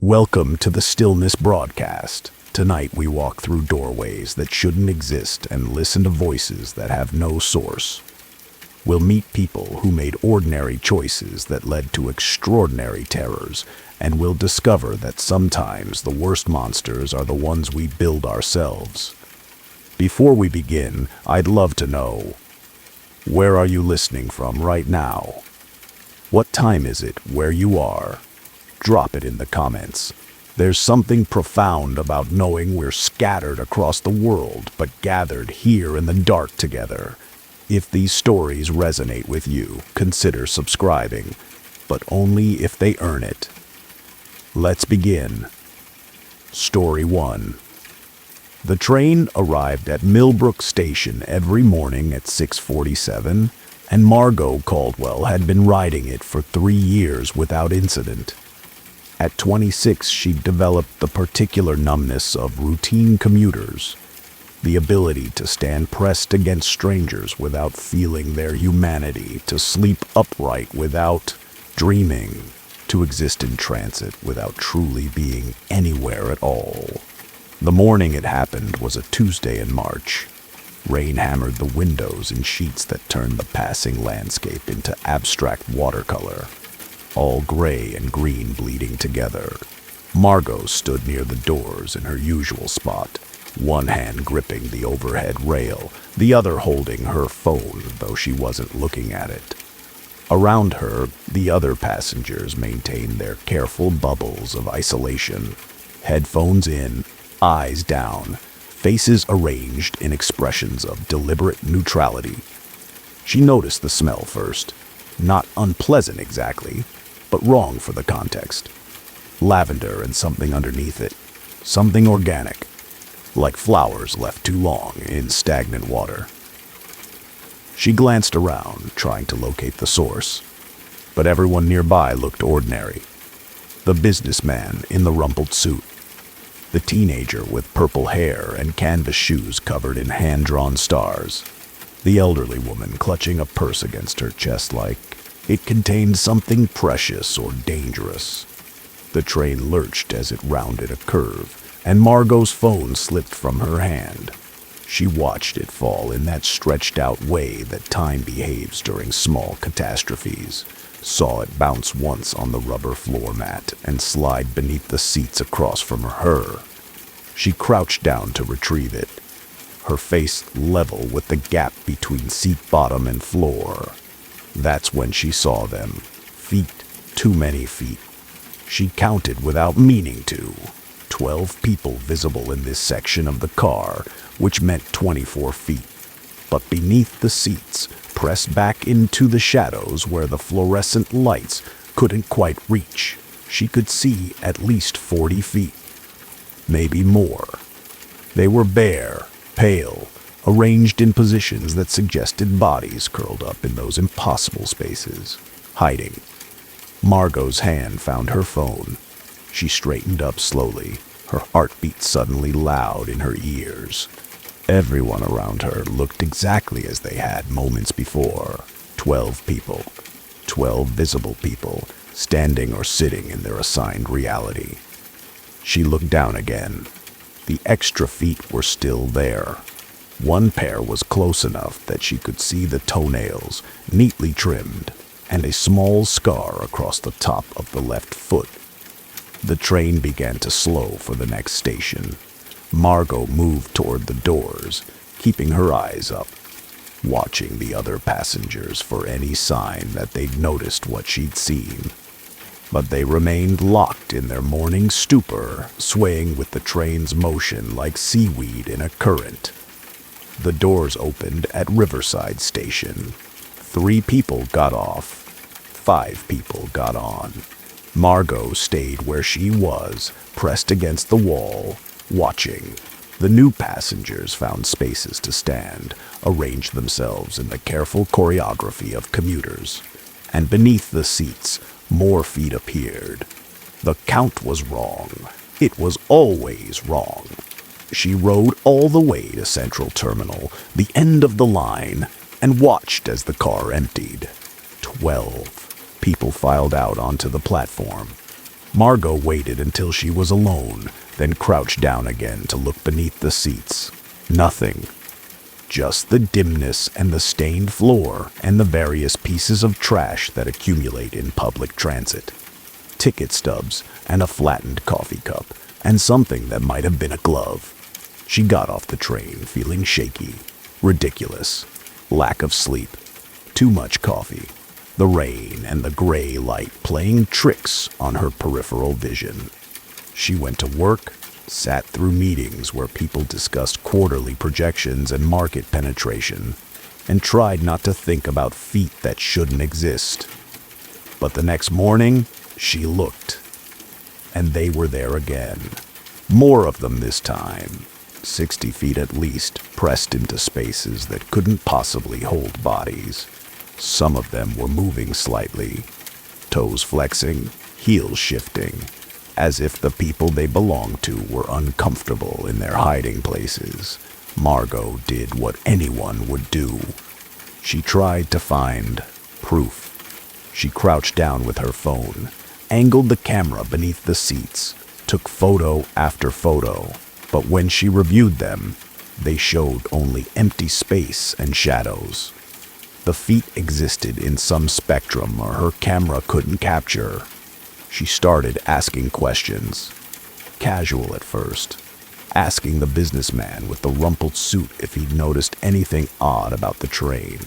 Welcome to the Stillness Broadcast. Tonight we walk through doorways that shouldn't exist and listen to voices that have no source. We'll meet people who made ordinary choices that led to extraordinary terrors, and we'll discover that sometimes the worst monsters are the ones we build ourselves. Before we begin, I'd love to know, where are you listening from right now? What time is it where you are? Drop it in the comments. There's something profound about knowing we're scattered across the world but gathered here in the dark together. If these stories resonate with you, consider subscribing, but only if they earn it. Let's begin. Story 1. The train arrived at Millbrook Station every morning at 6:47, and Margot Caldwell had been riding it for 3 years without incident. At 26, she developed the particular numbness of routine commuters, the ability to stand pressed against strangers without feeling their humanity, to sleep upright without dreaming, to exist in transit without truly being anywhere at all. The morning it happened was a Tuesday in March. Rain hammered the windows in sheets that turned the passing landscape into abstract watercolor, all gray and green bleeding together. Margot stood near the doors in her usual spot, one hand gripping the overhead rail, the other holding her phone, though she wasn't looking at it. Around her, the other passengers maintained their careful bubbles of isolation, headphones in, eyes down, faces arranged in expressions of deliberate neutrality. She noticed the smell first. Not unpleasant exactly, but wrong for the context. Lavender and something underneath it. Something organic, like flowers left too long in stagnant water. She glanced around, trying to locate the source, but everyone nearby looked ordinary. The businessman in the rumpled suit, the teenager with purple hair and canvas shoes covered in hand-drawn stars, the elderly woman clutching a purse against her chest like it contained something precious or dangerous. The train lurched as it rounded a curve, and Margot's phone slipped from her hand. She watched it fall in that stretched-out way that time behaves during small catastrophes, saw it bounce once on the rubber floor mat and slide beneath the seats across from her. She crouched down to retrieve it, her face level with the gap between seat bottom and floor. That's when she saw them. Feet, too many feet. She counted without meaning to. 12 people visible in this section of the car, which meant 24 feet. But beneath the seats, pressed back into the shadows where the fluorescent lights couldn't quite reach, she could see at least 40 feet. Maybe more. They were bare, pale, arranged in positions that suggested bodies curled up in those impossible spaces, hiding. Margot's hand found her phone. She straightened up slowly, her heartbeat suddenly loud in her ears. Everyone around her looked exactly as they had moments before. 12 people. 12 visible people, standing or sitting in their assigned reality. She looked down again. The extra feet were still there. One pair was close enough that she could see the toenails, neatly trimmed, and a small scar across the top of the left foot. The train began to slow for the next station. Margot moved toward the doors, keeping her eyes up, watching the other passengers for any sign that they'd noticed what she'd seen. But they remained locked in their morning stupor, swaying with the train's motion like seaweed in a current. The doors opened at Riverside Station. 3 people got off. 5 people got on. Margot stayed where she was, pressed against the wall, watching. The new passengers found spaces to stand, arranged themselves in the careful choreography of commuters. And beneath the seats, more feet appeared. The count was wrong. It was always wrong. She rode all the way to Central Terminal, the end of the line, and watched as the car emptied. 12 people filed out onto the platform. Margot waited until she was alone, then crouched down again to look beneath the seats. Nothing. Just the dimness and the stained floor and the various pieces of trash that accumulate in public transit. Ticket stubs and a flattened coffee cup and something that might have been a glove. She got off the train feeling shaky, ridiculous, lack of sleep, too much coffee, the rain and the gray light playing tricks on her peripheral vision. She went to work, sat through meetings where people discussed quarterly projections and market penetration, and tried not to think about feet that shouldn't exist. But the next morning, she looked, and they were there again. More of them this time, 60 feet at least, pressed into spaces that couldn't possibly hold bodies. Some of them were moving slightly, toes flexing, heels shifting, as if the people they belonged to were uncomfortable in their hiding places. Margot did what anyone would do. She tried to find proof. She crouched down with her phone, angled the camera beneath the seats, took photo after photo, but when she reviewed them, they showed only empty space and shadows. The feet existed in some spectrum or her camera couldn't capture. She started asking questions, casual at first, asking the businessman with the rumpled suit if he'd noticed anything odd about the train.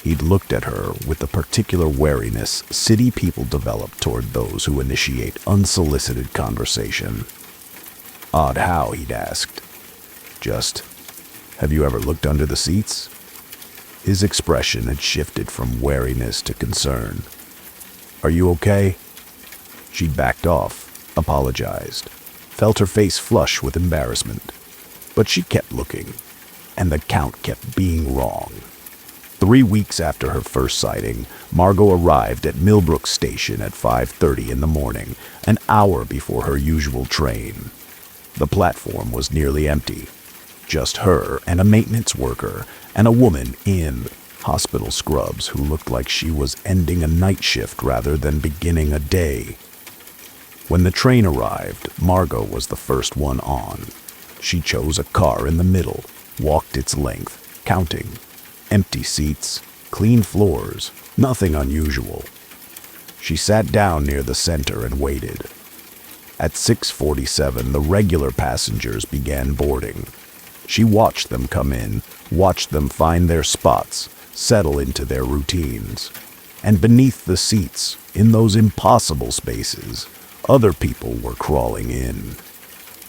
He'd looked at her with the particular wariness city people develop toward those who initiate unsolicited conversation. Odd how, he'd asked. Just, have you ever looked under the seats? His expression had shifted from wariness to concern. Are you okay? She'd backed off, apologized, felt her face flush with embarrassment. But she kept looking, and the count kept being wrong. 3 weeks after her first sighting, Margot arrived at Millbrook Station at 5:30 in the morning, an hour before her usual train. The platform was nearly empty. Just her and a maintenance worker and a woman in hospital scrubs who looked like she was ending a night shift rather than beginning a day. When the train arrived, Margot was the first one on. She chose a car in the middle, walked its length, counting. Empty seats, clean floors, nothing unusual. She sat down near the center and waited. At 6:47, the regular passengers began boarding. She watched them come in, watched them find their spots, settle into their routines. And beneath the seats, in those impossible spaces, other people were crawling in.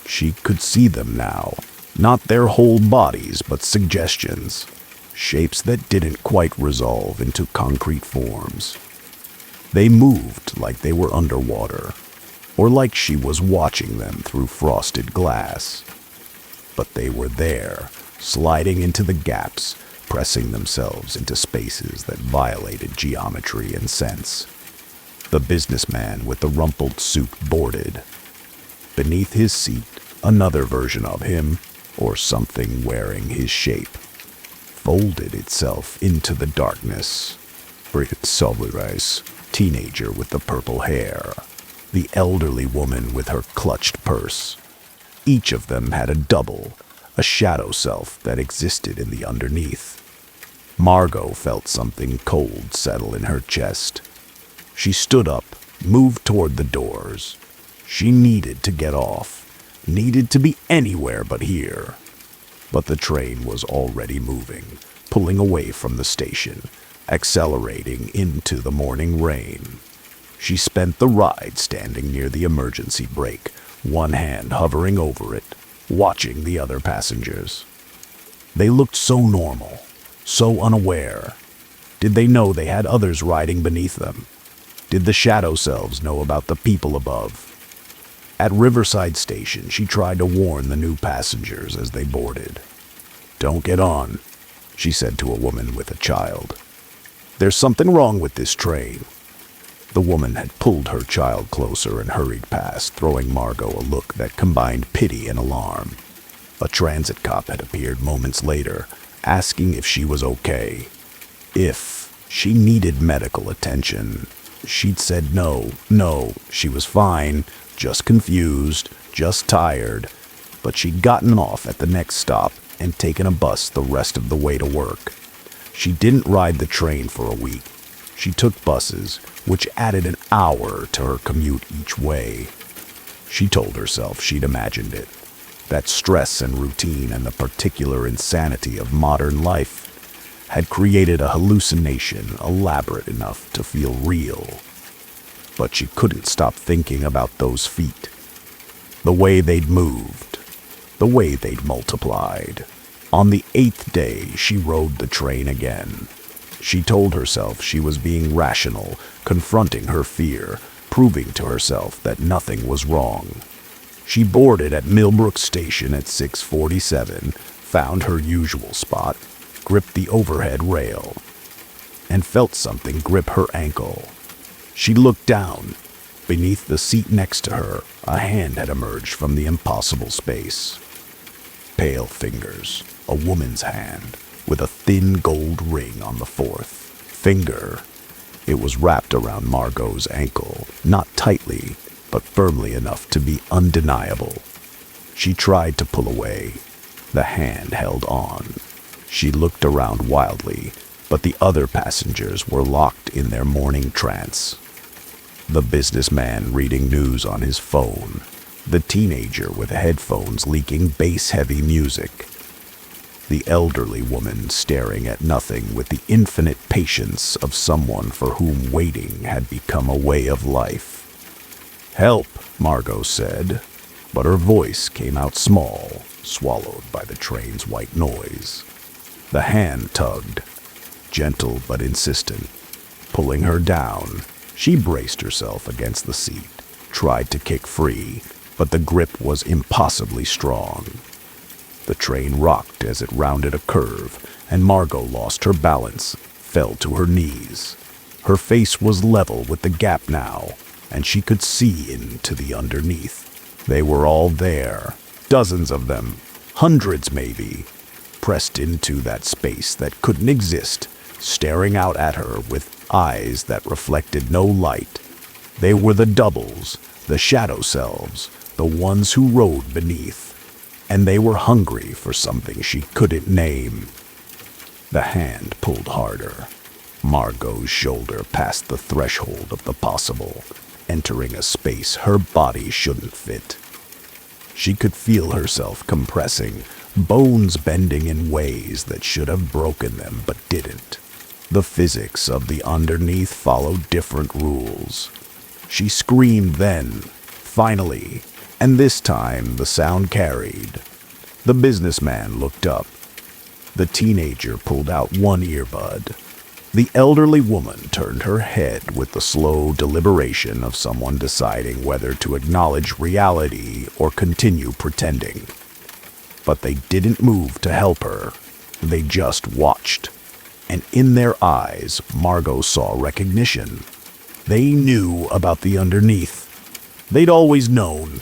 She could see them now, not their whole bodies, but suggestions, shapes that didn't quite resolve into concrete forms. They moved like they were underwater, or like she was watching them through frosted glass. But they were there, sliding into the gaps, pressing themselves into spaces that violated geometry and sense. The businessman with the rumpled suit boarded. Beneath his seat, another version of him, or something wearing his shape, folded itself into the darkness. Silver-eyes, teenager with the purple hair, the elderly woman with her clutched purse. Each of them had a double, a shadow self that existed in the underneath. Margot felt something cold settle in her chest. She stood up, moved toward the doors. She needed to get off, needed to be anywhere but here. But the train was already moving, pulling away from the station, accelerating into the morning rain. She spent the ride standing near the emergency brake, one hand hovering over it, watching the other passengers. They looked so normal, so unaware. Did they know they had others riding beneath them? Did the shadow selves know about the people above? At Riverside Station, she tried to warn the new passengers as they boarded. "Don't get on," she said to a woman with a child. "There's something wrong with this train." The woman had pulled her child closer and hurried past, throwing Margot a look that combined pity and alarm. A transit cop had appeared moments later, asking if she was okay, if she needed medical attention. She'd said no, she was fine, just confused, just tired. But she'd gotten off at the next stop and taken a bus the rest of the way to work. She didn't ride the train for a week. She took buses, which added an hour to her commute each way. She told herself she'd imagined it. That stress and routine and the particular insanity of modern life had created a hallucination elaborate enough to feel real. But she couldn't stop thinking about those feet. The way they'd moved. The way they'd multiplied. On the 8th day, she rode the train again. She told herself she was being rational, confronting her fear, proving to herself that nothing was wrong. She boarded at Millbrook Station at 6:47, found her usual spot, gripped the overhead rail, and felt something grip her ankle. She looked down. Beneath the seat next to her, a hand had emerged from the impossible space. Pale fingers, a woman's hand, with a thin gold ring on the fourth finger. It was wrapped around Margot's ankle, not tightly, but firmly enough to be undeniable. She tried to pull away. The hand held on. She looked around wildly, but the other passengers were locked in their morning trance. The businessman reading news on his phone. The teenager with headphones leaking bass-heavy music. The elderly woman staring at nothing with the infinite patience of someone for whom waiting had become a way of life. "Help," Margot said, but her voice came out small, swallowed by the train's white noise. The hand tugged, gentle but insistent, pulling her down. She braced herself against the seat, tried to kick free, but the grip was impossibly strong. The train rocked as it rounded a curve, and Margot lost her balance, fell to her knees. Her face was level with the gap now, and she could see into the underneath. They were all there, dozens of them, hundreds maybe, pressed into that space that couldn't exist, staring out at her with eyes that reflected no light. They were the doubles, the shadow selves, the ones who rode beneath, and they were hungry for something she couldn't name. The hand pulled harder. Margot's shoulder passed the threshold of the possible, entering a space her body shouldn't fit. She could feel herself compressing, bones bending in ways that should have broken them but didn't. The physics of the underneath followed different rules. She screamed then, finally, and this time the sound carried. The businessman looked up. The teenager pulled out one earbud. The elderly woman turned her head with the slow deliberation of someone deciding whether to acknowledge reality or continue pretending. But they didn't move to help her. They just watched. And in their eyes, Margot saw recognition. They knew about the underneath. They'd always known.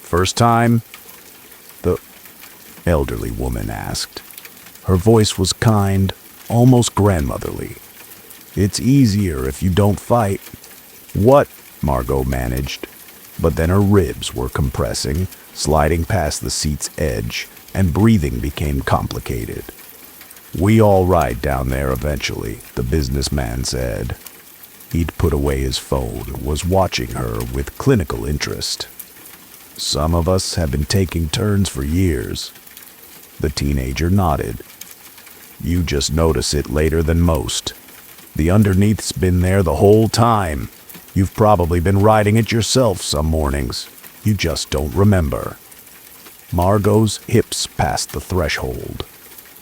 "First time?" the elderly woman asked. Her voice was kind, almost grandmotherly. "It's easier if you don't fight." "What?" Margot managed. But then her ribs were compressing, sliding past the seat's edge, and breathing became complicated. "We all ride down there eventually," the businessman said. He'd put away his phone, was watching her with clinical interest. "Some of us have been taking turns for years." The teenager nodded. "You just notice it later than most. The underneath's been there the whole time. You've probably been riding it yourself some mornings. You just don't remember." Margot's hips passed the threshold.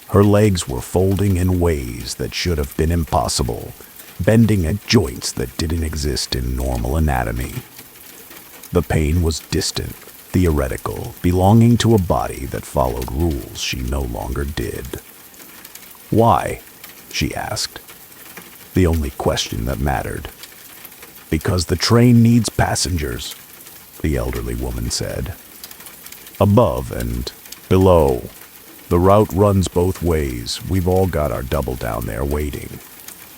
Her legs were folding in ways that should have been impossible, bending at joints that didn't exist in normal anatomy. The pain was distant, theoretical, belonging to a body that followed rules she no longer did. "Why?" she asked. The only question that mattered. "Because the train needs passengers," the elderly woman said. "Above and below. The route runs both ways. We've all got our double down there waiting."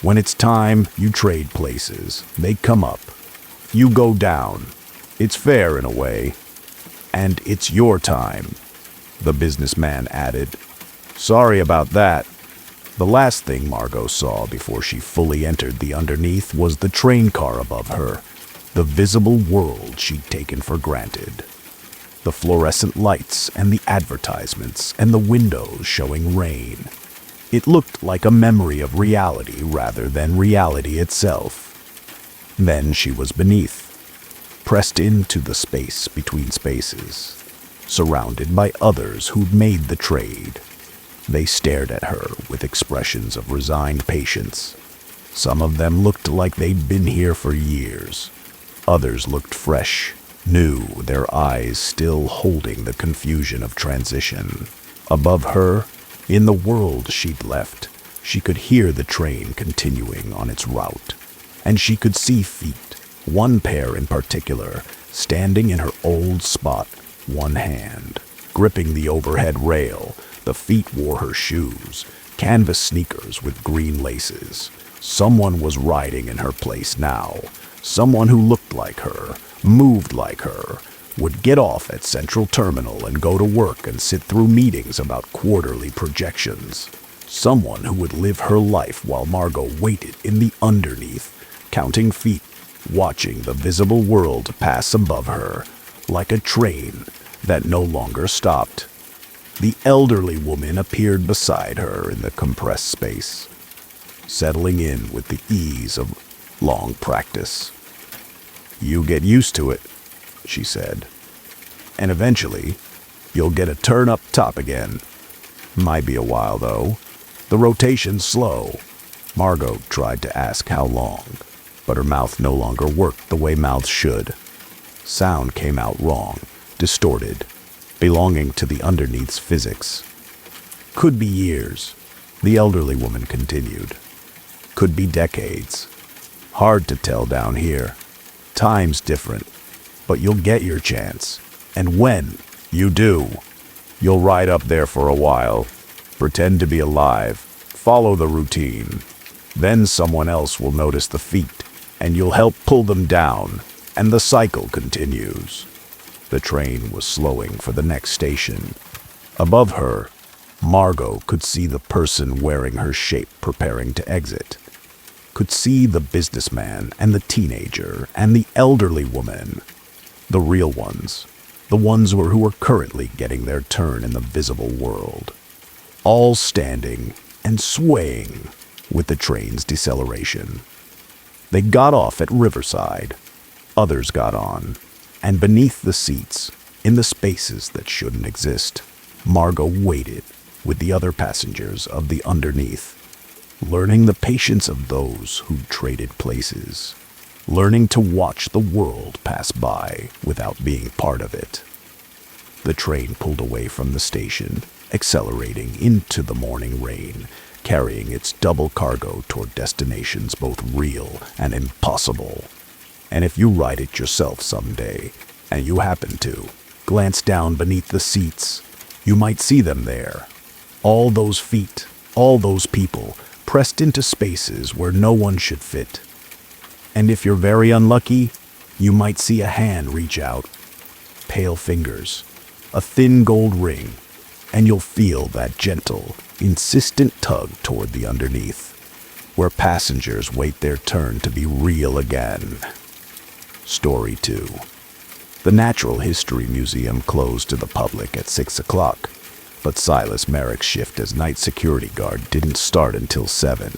When it's time, you trade places. They come up. You go down. It's fair in a way. And it's your time, the businessman added. Sorry about that. The last thing Margot saw before she fully entered the underneath was the train car above her, the visible world she'd taken for granted. The fluorescent lights and the advertisements and the windows showing rain. It looked like a memory of reality rather than reality itself. Then she was beneath, pressed into the space between spaces, surrounded by others who'd made the trade. They stared at her with expressions of resigned patience. Some of them looked like they'd been here for years. Others looked fresh, new, their eyes still holding the confusion of transition. Above her, in the world she'd left, she could hear the train continuing on its route. And she could see feet, one pair in particular, standing in her old spot, one hand gripping the overhead rail. The feet wore her shoes, canvas sneakers with green laces. Someone was riding in her place now. Someone who looked like her, moved like her, would get off at Central Terminal and go to work and sit through meetings about quarterly projections. Someone who would live her life while Margot waited in the underneath, counting feet, watching the visible world pass above her, like a train that no longer stopped. The elderly woman appeared beside her in the compressed space, settling in with the ease of long practice. You get used to it, she said, and eventually you'll get a turn up top again. Might be a while, though. The rotation's slow. Margot tried to ask how long, but her mouth no longer worked the way mouths should. Sound came out wrong, distorted, belonging to the underneath's physics. Could be years, the elderly woman continued. Could be decades. Hard to tell down here. Time's different, but you'll get your chance. And when you do, you'll ride up there for a while, pretend to be alive, follow the routine. Then someone else will notice the feet, and you'll help pull them down, and the cycle continues. The train was slowing for the next station. Above her, Margot could see the person wearing her shape preparing to exit. Could see the businessman and the teenager and the elderly woman. The real ones. The ones who were currently getting their turn in the visible world. All standing and swaying with the train's deceleration. They got off at Riverside. Others got on. And beneath the seats, in the spaces that shouldn't exist, Margot waited with the other passengers of the underneath, learning the patience of those who'd traded places, learning to watch the world pass by without being part of it. The train pulled away from the station, accelerating into the morning rain, carrying its double cargo toward destinations both real and impossible. And if you ride it yourself someday, and you happen to, glance down beneath the seats, you might see them there. All those feet, all those people, pressed into spaces where no one should fit. And if you're very unlucky, you might see a hand reach out, pale fingers, a thin gold ring, and you'll feel that gentle, insistent tug toward the underneath, where passengers wait their turn to be real again. Story 2. The Natural History Museum closed to the public at 6 o'clock, but Silas Merrick's shift as night security guard didn't start until 7.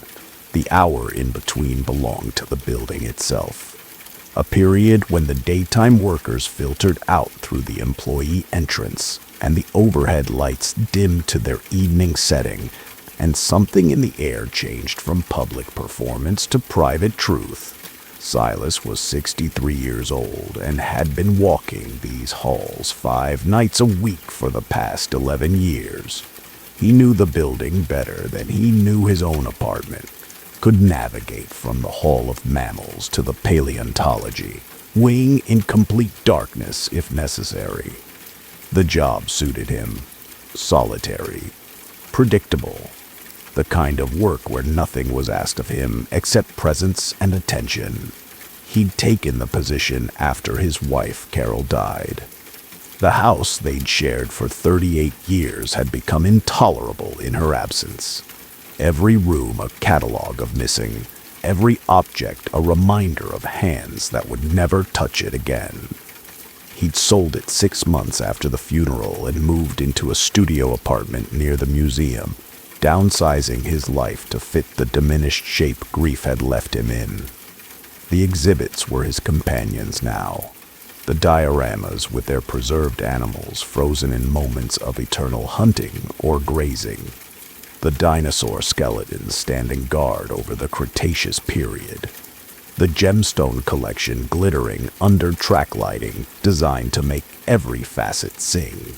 The hour in between belonged to the building itself, a period when the daytime workers filtered out through the employee entrance and the overhead lights dimmed to their evening setting, and something in the air changed from public performance to private truth. Silas was 63 years old and had been walking these halls 5 nights a week for the past 11 years. He knew the building better than he knew his own apartment, could navigate from the Hall of Mammals to the paleontology, weighing in complete darkness if necessary. The job suited him. Solitary, predictable, the kind of work where nothing was asked of him except presence and attention. He'd taken the position after his wife, Carol, died. The house they'd shared for 38 years had become intolerable in her absence. Every room a catalog of missing, every object a reminder of hands that would never touch it again. He'd sold it 6 months after the funeral and moved into a studio apartment near the museum, downsizing his life to fit the diminished shape grief had left him in. The exhibits were his companions now. The dioramas with their preserved animals frozen in moments of eternal hunting or grazing. The dinosaur skeletons standing guard over the Cretaceous period. The gemstone collection glittering under track lighting designed to make every facet sing.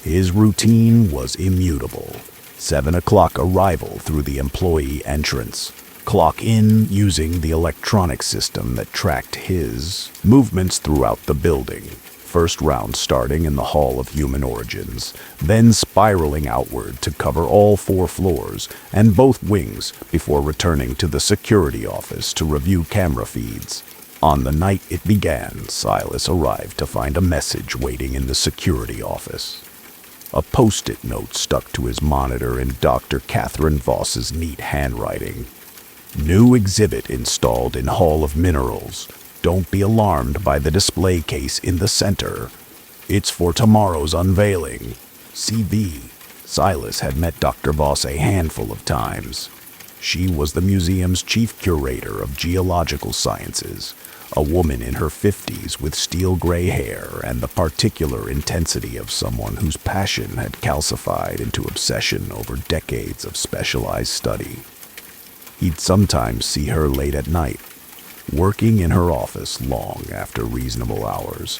His routine was immutable. 7 o'clock arrival through the employee entrance. Clock in using the electronic system that tracked his movements throughout the building. First round starting in the Hall of Human Origins, then spiraling outward to cover all 4 floors and both wings before returning to the security office to review camera feeds. On the night it began, Silas arrived to find a message waiting in the security office. A post-it note stuck to his monitor in Dr. Catherine Voss's neat handwriting. New exhibit installed in Hall of Minerals. Don't be alarmed by the display case in the center. It's for tomorrow's unveiling. CB. Silas had met Dr. Voss a handful of times. She was the museum's chief curator of geological sciences, a woman in her 50s with steel gray hair and the particular intensity of someone whose passion had calcified into obsession over decades of specialized study. He'd sometimes see her late at night, working in her office long after reasonable hours,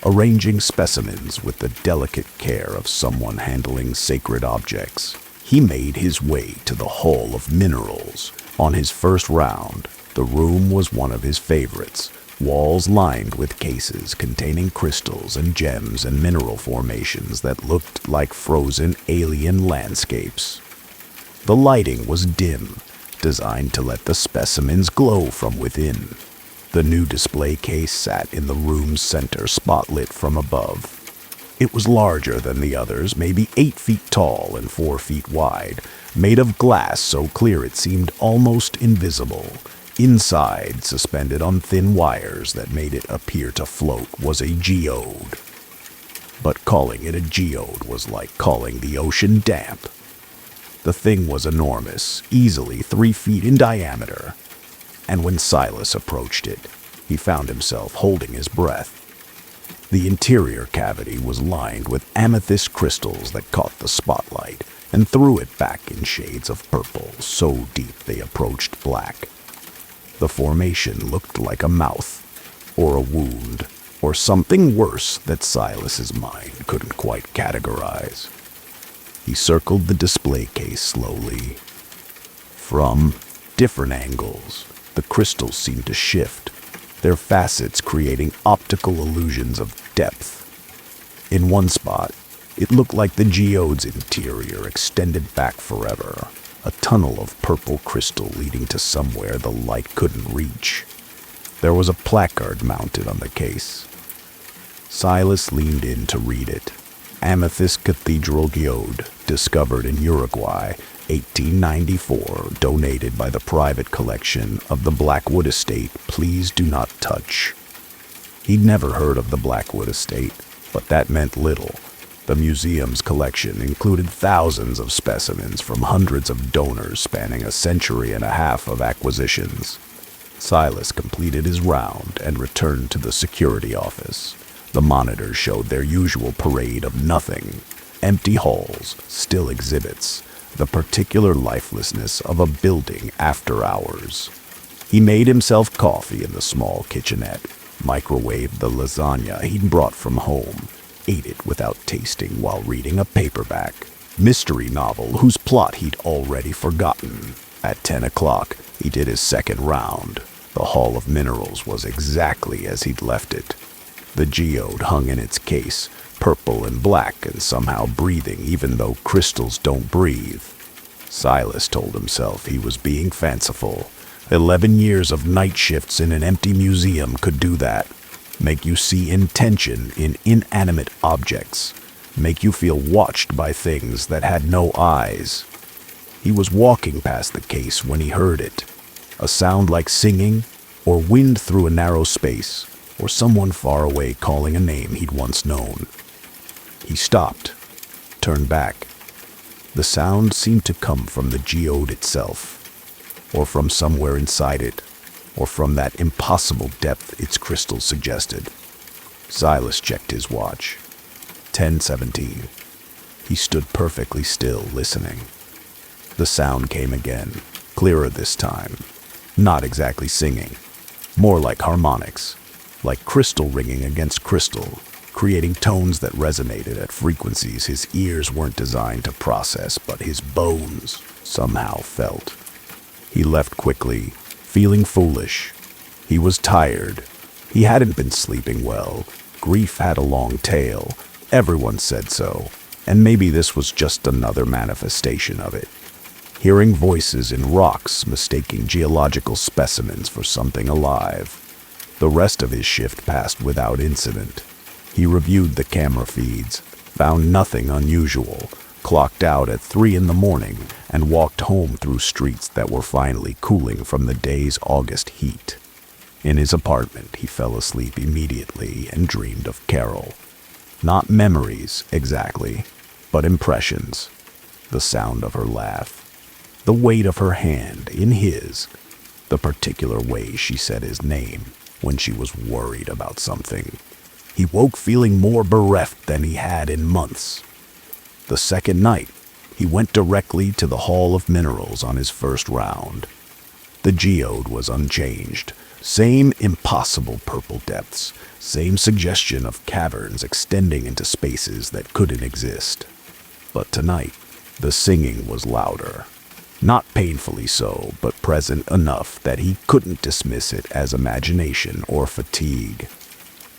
arranging specimens with the delicate care of someone handling sacred objects. He made his way to the Hall of Minerals. On his first round, the room was one of his favorites, walls lined with cases containing crystals and gems and mineral formations that looked like frozen alien landscapes. The lighting was dim, designed to let the specimens glow from within. The new display case sat in the room's center, spotlit from above. It was larger than the others, maybe 8 feet tall and 4 feet wide, made of glass so clear it seemed almost invisible. Inside, suspended on thin wires that made it appear to float, was a geode. But calling it a geode was like calling the ocean damp. The thing was enormous, easily 3 feet in diameter, and when Silas approached it, he found himself holding his breath. The interior cavity was lined with amethyst crystals that caught the spotlight and threw it back in shades of purple, so deep they approached black. The formation looked like a mouth, or a wound, or something worse that Silas's mind couldn't quite categorize. He circled the display case slowly. From different angles, the crystals seemed to shift, their facets creating optical illusions of depth. In one spot, it looked like the geode's interior extended back forever, a tunnel of purple crystal leading to somewhere the light couldn't reach. There was a placard mounted on the case. Silas leaned in to read it. Amethyst Cathedral Geode, discovered in Uruguay, 1894, donated by the private collection of the Blackwood Estate. Please do not touch. He'd never heard of the Blackwood Estate, but that meant little. The museum's collection included thousands of specimens from hundreds of donors spanning a century and a half of acquisitions. Silas completed his round and returned to the security office. The monitors showed their usual parade of nothing. Empty halls, still exhibits, the particular lifelessness of a building after hours. He made himself coffee in the small kitchenette, microwaved the lasagna he'd brought from home, ate it without tasting while reading a paperback mystery novel whose plot he'd already forgotten. At 10 o'clock, he did his second round. The Hall of Minerals was exactly as he'd left it. The geode hung in its case, purple and black and somehow breathing even though crystals don't breathe. Silas told himself he was being fanciful. 11 years of night shifts in an empty museum could do that. Make you see intention in inanimate objects. Make you feel watched by things that had no eyes. He was walking past the case when he heard it. A sound like singing, or wind through a narrow space, or someone far away calling a name he'd once known. He stopped, turned back. The sound seemed to come from the geode itself, or from somewhere inside it, or from that impossible depth its crystals suggested. Silas checked his watch. 10:17. He stood perfectly still, listening. The sound came again, clearer this time. Not exactly singing, more like harmonics, like crystal ringing against crystal, creating tones that resonated at frequencies his ears weren't designed to process, but his bones somehow felt. He left quickly, feeling foolish. He was tired. He hadn't been sleeping well. Grief had a long tail. Everyone said so, and maybe this was just another manifestation of it. Hearing voices in rocks, mistaking geological specimens for something alive. The rest of his shift passed without incident. He reviewed the camera feeds, found nothing unusual, clocked out at 3 in the morning, and walked home through streets that were finally cooling from the day's August heat. In his apartment, he fell asleep immediately and dreamed of Carol. Not memories, exactly, but impressions. The sound of her laugh. The weight of her hand in his. The particular way she said his name when she was worried about something. He woke feeling more bereft than he had in months. The second night, he went directly to the Hall of Minerals on his first round. The geode was unchanged. Same impossible purple depths. Same suggestion of caverns extending into spaces that couldn't exist. But tonight, the singing was louder. Not painfully so, but present enough that he couldn't dismiss it as imagination or fatigue.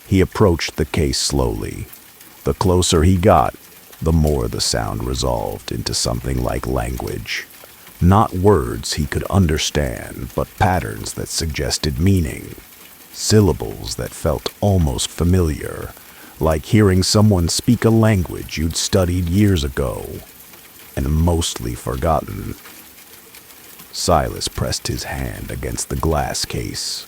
He approached the case slowly. The closer he got, the more the sound resolved into something like language. Not words he could understand, but patterns that suggested meaning. Syllables that felt almost familiar, like hearing someone speak a language you'd studied years ago, and mostly forgotten. Silas pressed his hand against the glass case.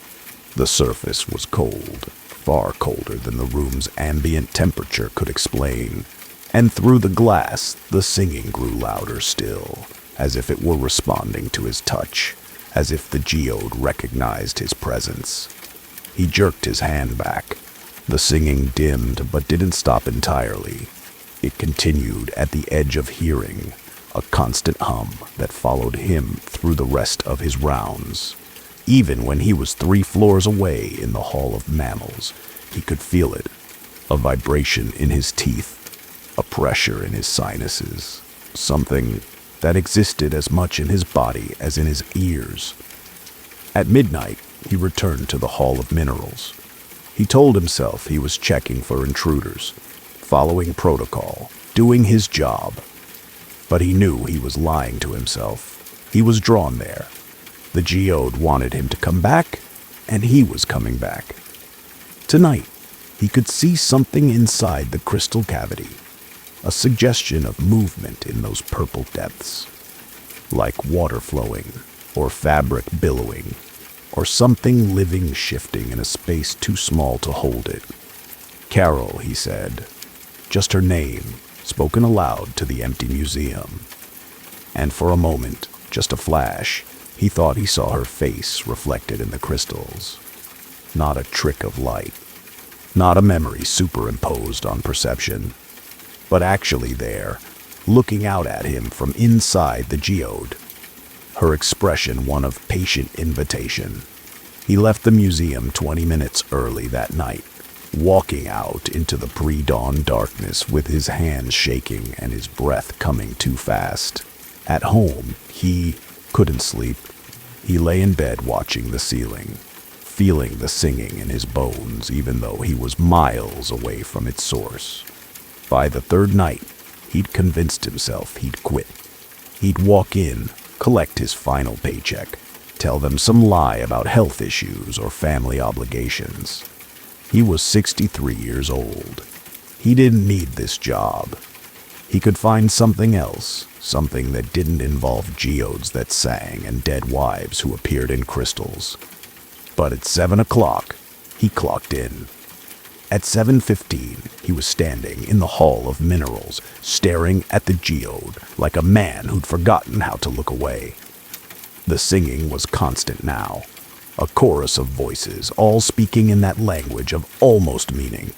The surface was cold, far colder than the room's ambient temperature could explain, and through the glass, the singing grew louder still, as if it were responding to his touch, as if the geode recognized his presence. He jerked his hand back. The singing dimmed but didn't stop entirely. It continued at the edge of hearing, a constant hum that followed him through the rest of his rounds. Even when he was 3 floors away in the Hall of Mammals, he could feel it, a vibration in his teeth, a pressure in his sinuses, something that existed as much in his body as in his ears. At midnight, he returned to the Hall of Minerals. He told himself he was checking for intruders, following protocol, doing his job. But he knew he was lying to himself. He was drawn there. The geode wanted him to come back, and he was coming back. Tonight, he could see something inside the crystal cavity, a suggestion of movement in those purple depths, like water flowing, or fabric billowing, or something living shifting in a space too small to hold it. Carol, he said, just her name, spoken aloud to the empty museum. And for a moment, just a flash, he thought he saw her face reflected in the crystals. Not a trick of light, not a memory superimposed on perception, but actually there, looking out at him from inside the geode. Her expression one of patient invitation. He left the museum 20 minutes early that night, walking out into the pre-dawn darkness with his hands shaking and his breath coming too fast. At home, he couldn't sleep. He lay in bed watching the ceiling, feeling the singing in his bones even though he was miles away from its source. By the third night, he'd convinced himself he'd quit. He'd walk in, collect his final paycheck, tell them some lie about health issues or family obligations. He was 63 years old. He didn't need this job. He could find something else, something that didn't involve geodes that sang and dead wives who appeared in crystals. But at 7 o'clock, he clocked in. At 7:15, he was standing in the Hall of Minerals, staring at the geode like a man who'd forgotten how to look away. The singing was constant now, a chorus of voices, all speaking in that language of almost meaning.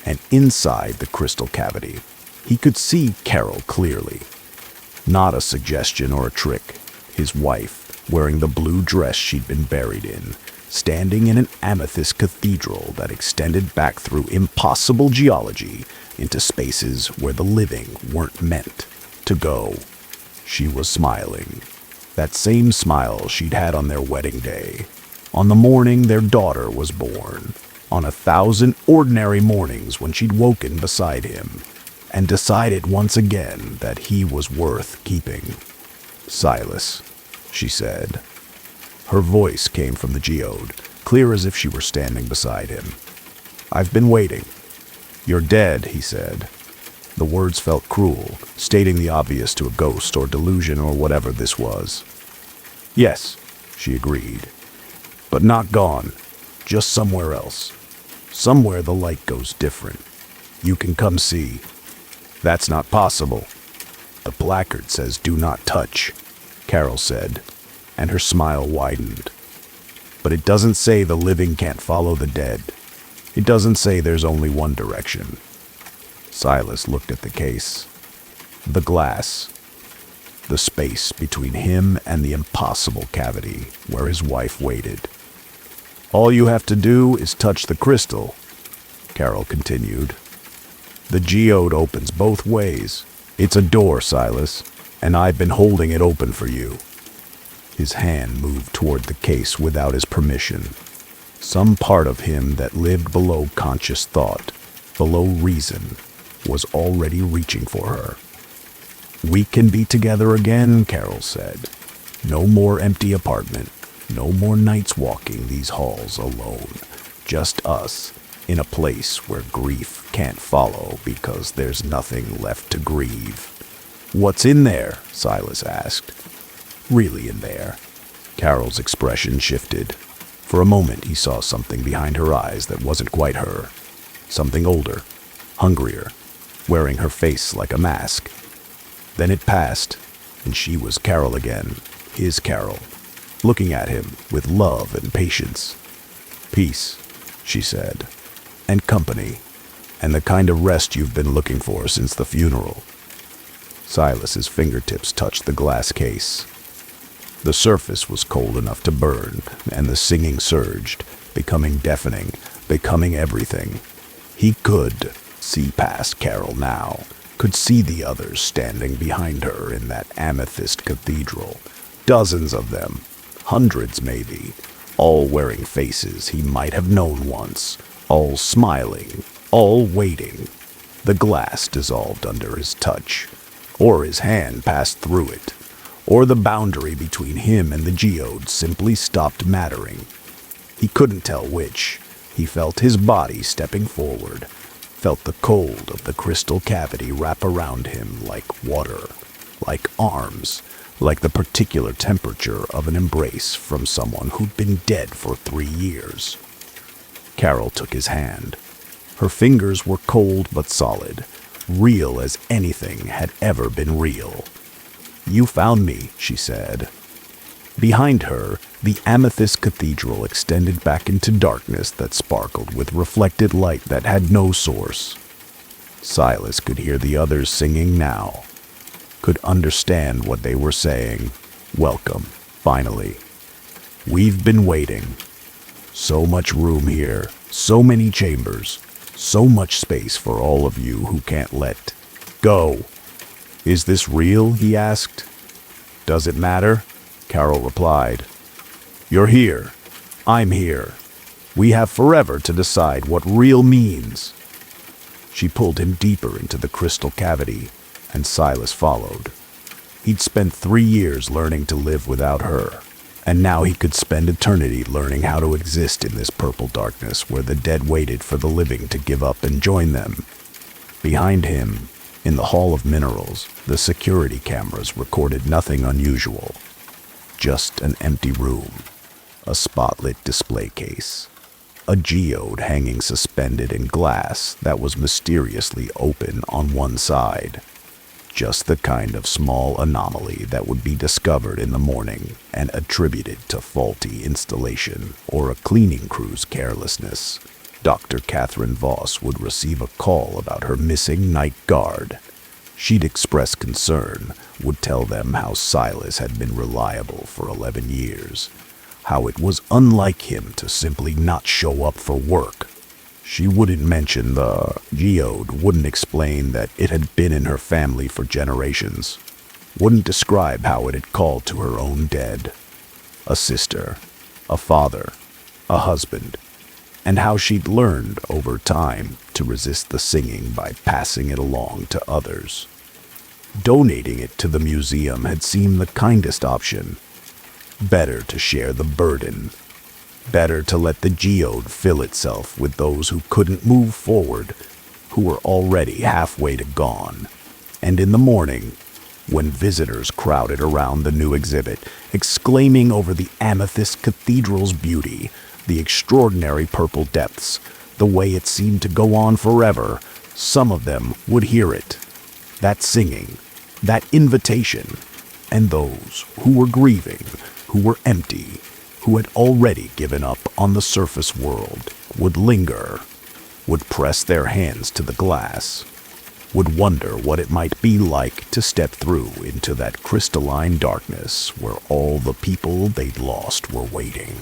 And inside the crystal cavity, he could see Carol clearly. Not a suggestion or a trick. His wife, wearing the blue dress she'd been buried in, standing in an amethyst cathedral that extended back through impossible geology into spaces where the living weren't meant to go. She was smiling. That same smile she'd had on their wedding day, on the morning their daughter was born, on 1,000 ordinary mornings when she'd woken beside him and decided once again that he was worth keeping. "Silas," she said. Her voice came from the geode, clear as if she were standing beside him. "I've been waiting." "You're dead," he said. The words felt cruel, stating the obvious to a ghost or delusion or whatever this was. "Yes," she agreed. "But not gone. Just somewhere else. Somewhere the light goes different. You can come see." "That's not possible." "The placard says do not touch," Carol said, and her smile widened. "But it doesn't say the living can't follow the dead. It doesn't say there's only one direction." Silas looked at the case. The glass. The space between him and the impossible cavity where his wife waited. "All you have to do is touch the crystal," Carol continued. "The geode opens both ways. It's a door, Silas, and I've been holding it open for you." His hand moved toward the case without his permission. Some part of him that lived below conscious thought, below reason, was already reaching for her. "We can be together again," Carol said. "No more empty apartment. No more nights walking these halls alone. Just us, in a place where grief can't follow because there's nothing left to grieve." "What's in there?" Silas asked. "Really in there?" Carol's expression shifted. For a moment he saw something behind her eyes that wasn't quite her. Something older, hungrier, wearing her face like a mask. Then it passed, and she was Carol again, his Carol, looking at him with love and patience. "Peace," she said, "and company, and the kind of rest you've been looking for since the funeral." Silas's fingertips touched the glass case. The surface was cold enough to burn, and the singing surged, becoming deafening, becoming everything. He could see past Carol now, could see the others standing behind her in that amethyst cathedral. Dozens of them, hundreds maybe, all wearing faces he might have known once, all smiling, all waiting. The glass dissolved under his touch, or his hand passed through it, or the boundary between him and the geode simply stopped mattering. He couldn't tell which. He felt his body stepping forward, felt the cold of the crystal cavity wrap around him like water, like arms, like the particular temperature of an embrace from someone who'd been dead for 3 years. Carol took his hand. Her fingers were cold but solid, real as anything had ever been real. "You found me," she said. Behind her, the amethyst cathedral extended back into darkness that sparkled with reflected light that had no source. Silas could hear the others singing now, could understand what they were saying. "Welcome, finally. We've been waiting. So much room here, so many chambers, so much space for all of you who can't let go." "Is this real?" he asked. "Does it matter?" Carol replied. "You're here. I'm here. We have forever to decide what real means." She pulled him deeper into the crystal cavity, and Silas followed. He'd spent 3 years learning to live without her, and now he could spend eternity learning how to exist in this purple darkness where the dead waited for the living to give up and join them. Behind him, in the Hall of Minerals, the security cameras recorded nothing unusual. Just an empty room, a spotlit display case, a geode hanging suspended in glass that was mysteriously open on one side. Just the kind of small anomaly that would be discovered in the morning and attributed to faulty installation or a cleaning crew's carelessness. Dr. Catherine Voss would receive a call about her missing night guard. She'd express concern, would tell them how Silas had been reliable for 11 years, how it was unlike him to simply not show up for work. She wouldn't mention the geode, wouldn't explain that it had been in her family for generations, wouldn't describe how it had called to her own dead, a sister, a father, a husband, and how she'd learned over time to resist the singing by passing it along to others. Donating it to the museum had seemed the kindest option. Better to share the burden. Better to let the geode fill itself with those who couldn't move forward, who were already halfway to gone. And in the morning, when visitors crowded around the new exhibit, exclaiming over the amethyst cathedral's beauty, the extraordinary purple depths, the way it seemed to go on forever, some of them would hear it. That singing, that invitation, and those who were grieving, who were empty, who had already given up on the surface world, would linger, would press their hands to the glass, would wonder what it might be like to step through into that crystalline darkness where all the people they'd lost were waiting.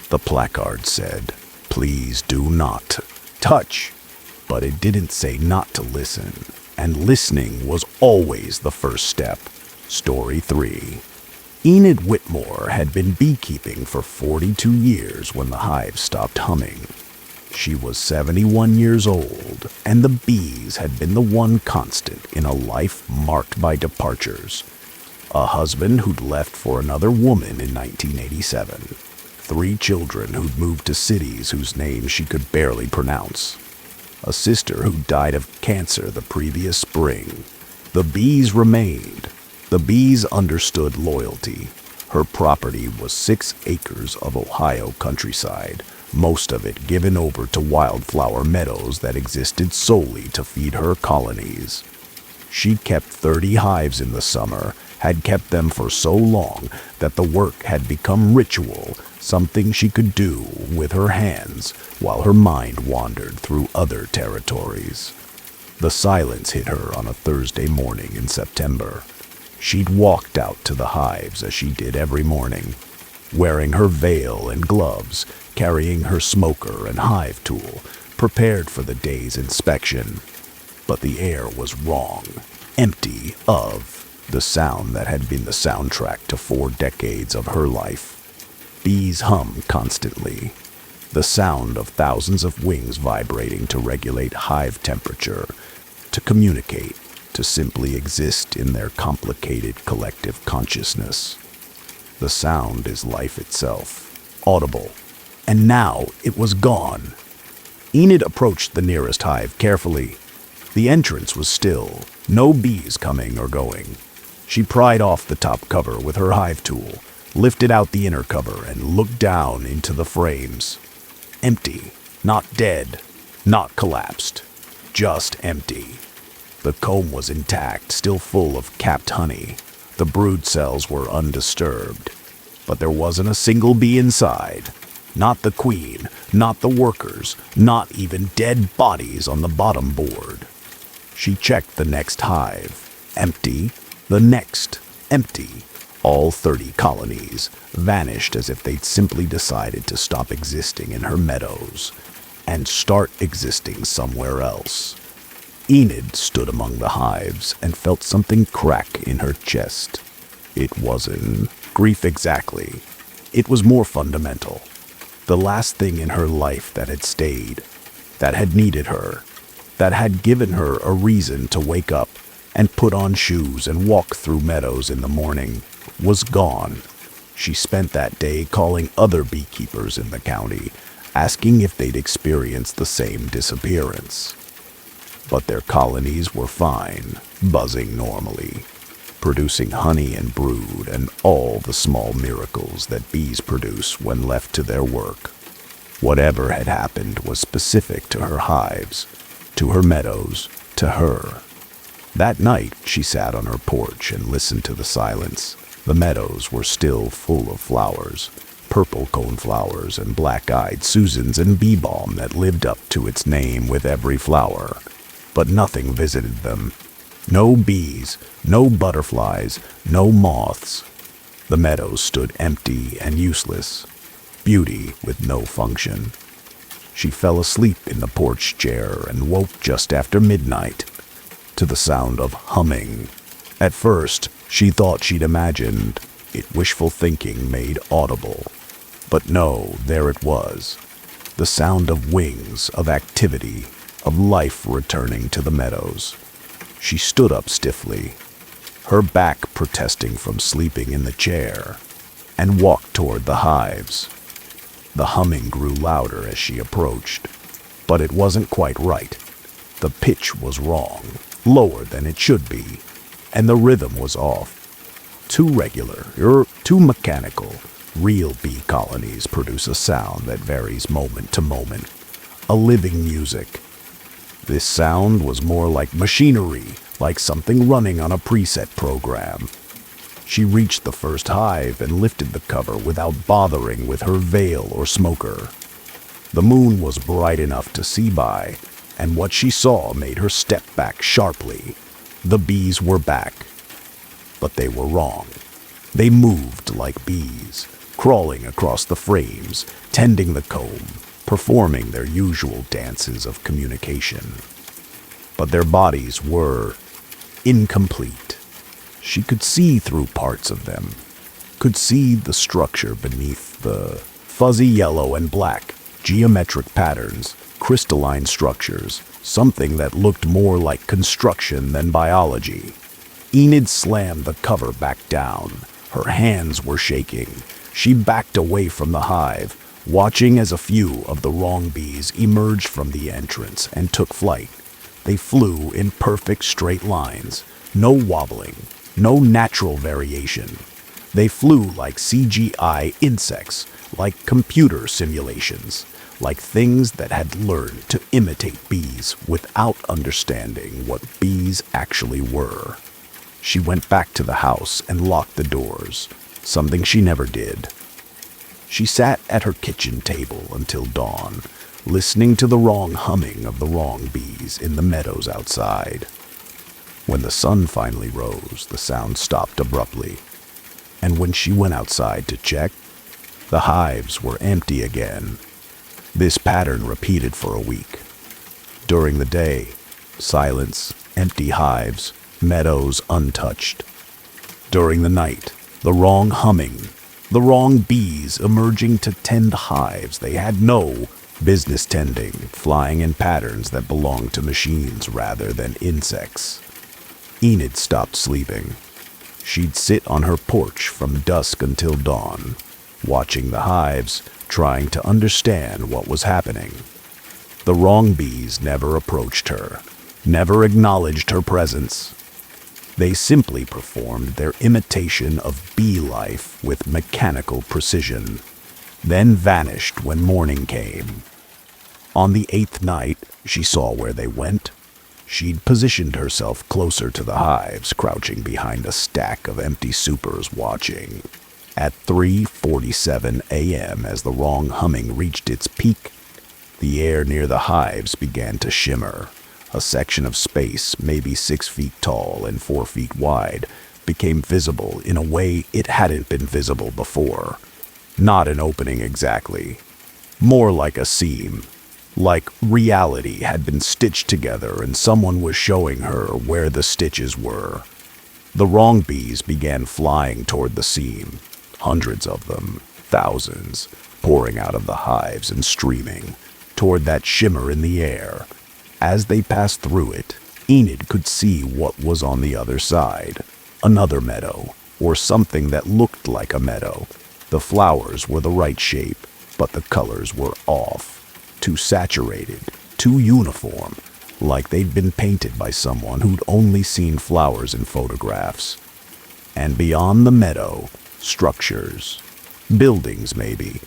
The placard said, "Please do not touch," but it didn't say not to listen, and listening was always the first step. Story 3. Enid Whitmore had been beekeeping for 42 years when the hive stopped humming. She was 71 years old, and the bees had been the one constant in a life marked by departures. A husband who'd left for another woman in 1987. 3 children who'd moved to cities whose names she could barely pronounce. A sister who died of cancer the previous spring. The bees remained. The bees understood loyalty. Her property was 6 acres of Ohio countryside, most of it given over to wildflower meadows that existed solely to feed her colonies. She'd kept 30 hives in the summer, had kept them for so long that the work had become ritual, something she could do with her hands while her mind wandered through other territories. The silence hit her on a Thursday morning in September. She'd walked out to the hives as she did every morning, wearing her veil and gloves, carrying her smoker and hive tool, prepared for the day's inspection. But the air was wrong, empty of the sound that had been the soundtrack to 4 decades of her life. Bees hum constantly, the sound of thousands of wings vibrating to regulate hive temperature, to communicate, to simply exist in their complicated collective consciousness. The sound is life itself, audible, and now it was gone. Enid approached the nearest hive carefully. The entrance was still, no bees coming or going. She pried off the top cover with her hive tool, lifted out the inner cover, and looked down into the frames. Empty, not dead, not collapsed, just empty. The comb was intact, still full of capped honey. The brood cells were undisturbed. But there wasn't a single bee inside. Not the queen, not the workers, not even dead bodies on the bottom board. She checked the next hive. Empty. The next. Empty. All 30 colonies vanished as if they'd simply decided to stop existing in her meadows and start existing somewhere else. Enid stood among the hives and felt something crack in her chest. It wasn't grief exactly. It was more fundamental. The last thing in her life that had stayed, that had needed her, that had given her a reason to wake up, and put on shoes and walked through meadows in the morning was gone. She spent that day calling other beekeepers in the county, asking if they'd experienced the same disappearance. But their colonies were fine, buzzing normally, producing honey and brood and all the small miracles that bees produce when left to their work. Whatever had happened was specific to her hives, to her meadows, to her. That night, she sat on her porch and listened to the silence. The meadows were still full of flowers, purple coneflowers and black-eyed Susans and bee balm that lived up to its name with every flower. But nothing visited them. No bees, no butterflies, no moths. The meadows stood empty and useless, beauty with no function. She fell asleep in the porch chair and woke just after midnight to the sound of humming. At first, she thought she'd imagined it, wishful thinking made audible. But no, there it was. The sound of wings, of activity, of life returning to the meadows. She stood up stiffly, her back protesting from sleeping in the chair, and walked toward the hives. The humming grew louder as she approached, but it wasn't quite right. The pitch was wrong, lower than it should be, and the rhythm was off. Too regular, too mechanical. Real bee colonies produce a sound that varies moment to moment, a living music. This sound was more like machinery, like something running on a preset program. She reached the first hive and lifted the cover without bothering with her veil or smoker. The moon was bright enough to see by, and what she saw made her step back sharply. The bees were back. But they were wrong. They moved like bees, crawling across the frames, tending the comb, performing their usual dances of communication. But their bodies were incomplete. She could see through parts of them, could see the structure beneath the fuzzy yellow and black, geometric patterns, crystalline structures, something that looked more like construction than biology. Enid slammed the cover back down. Her hands were shaking. She backed away from the hive, watching as a few of the wrong bees emerged from the entrance and took flight. They flew in perfect straight lines, no wobbling, no natural variation. They flew like CGI insects, like computer simulations, like things that had learned to imitate bees without understanding what bees actually were. She went back to the house and locked the doors, something she never did. She sat at her kitchen table until dawn, listening to the wrong humming of the wrong bees in the meadows outside. When the sun finally rose, the sound stopped abruptly, and when she went outside to check, the hives were empty again. This pattern repeated for a week. During the day, silence, empty hives, meadows untouched. During the night, the wrong humming, the wrong bees emerging to tend hives they had no business tending, flying in patterns that belonged to machines rather than insects. Enid stopped sleeping. She'd sit on her porch from dusk until dawn, watching the hives, trying to understand what was happening. The wrong bees never approached her, never acknowledged her presence. They simply performed their imitation of bee life with mechanical precision, then vanished when morning came. On the 8th night, she saw where they went. She'd positioned herself closer to the hives, crouching behind a stack of empty supers watching. At 3:47 a.m., as the wrong humming reached its peak, the air near the hives began to shimmer. A section of space, maybe 6 feet tall and 4 feet wide, became visible in a way it hadn't been visible before. Not an opening exactly. More like a seam. Like reality had been stitched together and someone was showing her where the stitches were. The wrong bees began flying toward the seam. Hundreds of them, thousands, pouring out of the hives and streaming toward that shimmer in the air. As they passed through it, Enid could see what was on the other side. Another meadow, or something that looked like a meadow. The flowers were the right shape, but the colors were off. Too saturated, too uniform, like they'd been painted by someone who'd only seen flowers in photographs. And beyond the meadow, structures. Buildings, maybe,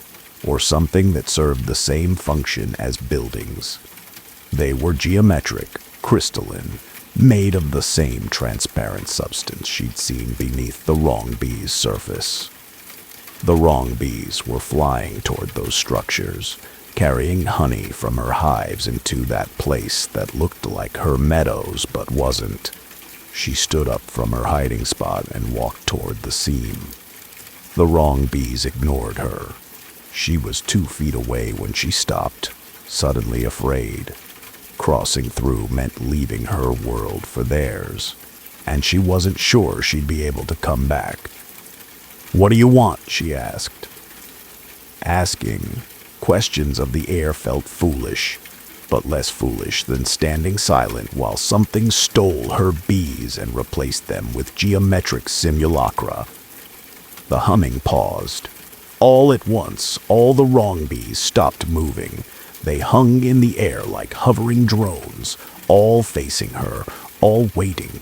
or something that served the same function as buildings. They were geometric, crystalline, made of the same transparent substance she'd seen beneath the wrong bee's surface. The wrong bees were flying toward those structures, carrying honey from her hives into that place that looked like her meadows but wasn't. She stood up from her hiding spot and walked toward the seam. The wrong bees ignored her. She was 2 feet away when she stopped, suddenly afraid. Crossing through meant leaving her world for theirs, and she wasn't sure she'd be able to come back. "What do you want?" she asked. Asking questions of the air felt foolish, but less foolish than standing silent while something stole her bees and replaced them with geometric simulacra. The humming paused. All at once, all the wrong bees stopped moving. They hung in the air like hovering drones, all facing her, all waiting.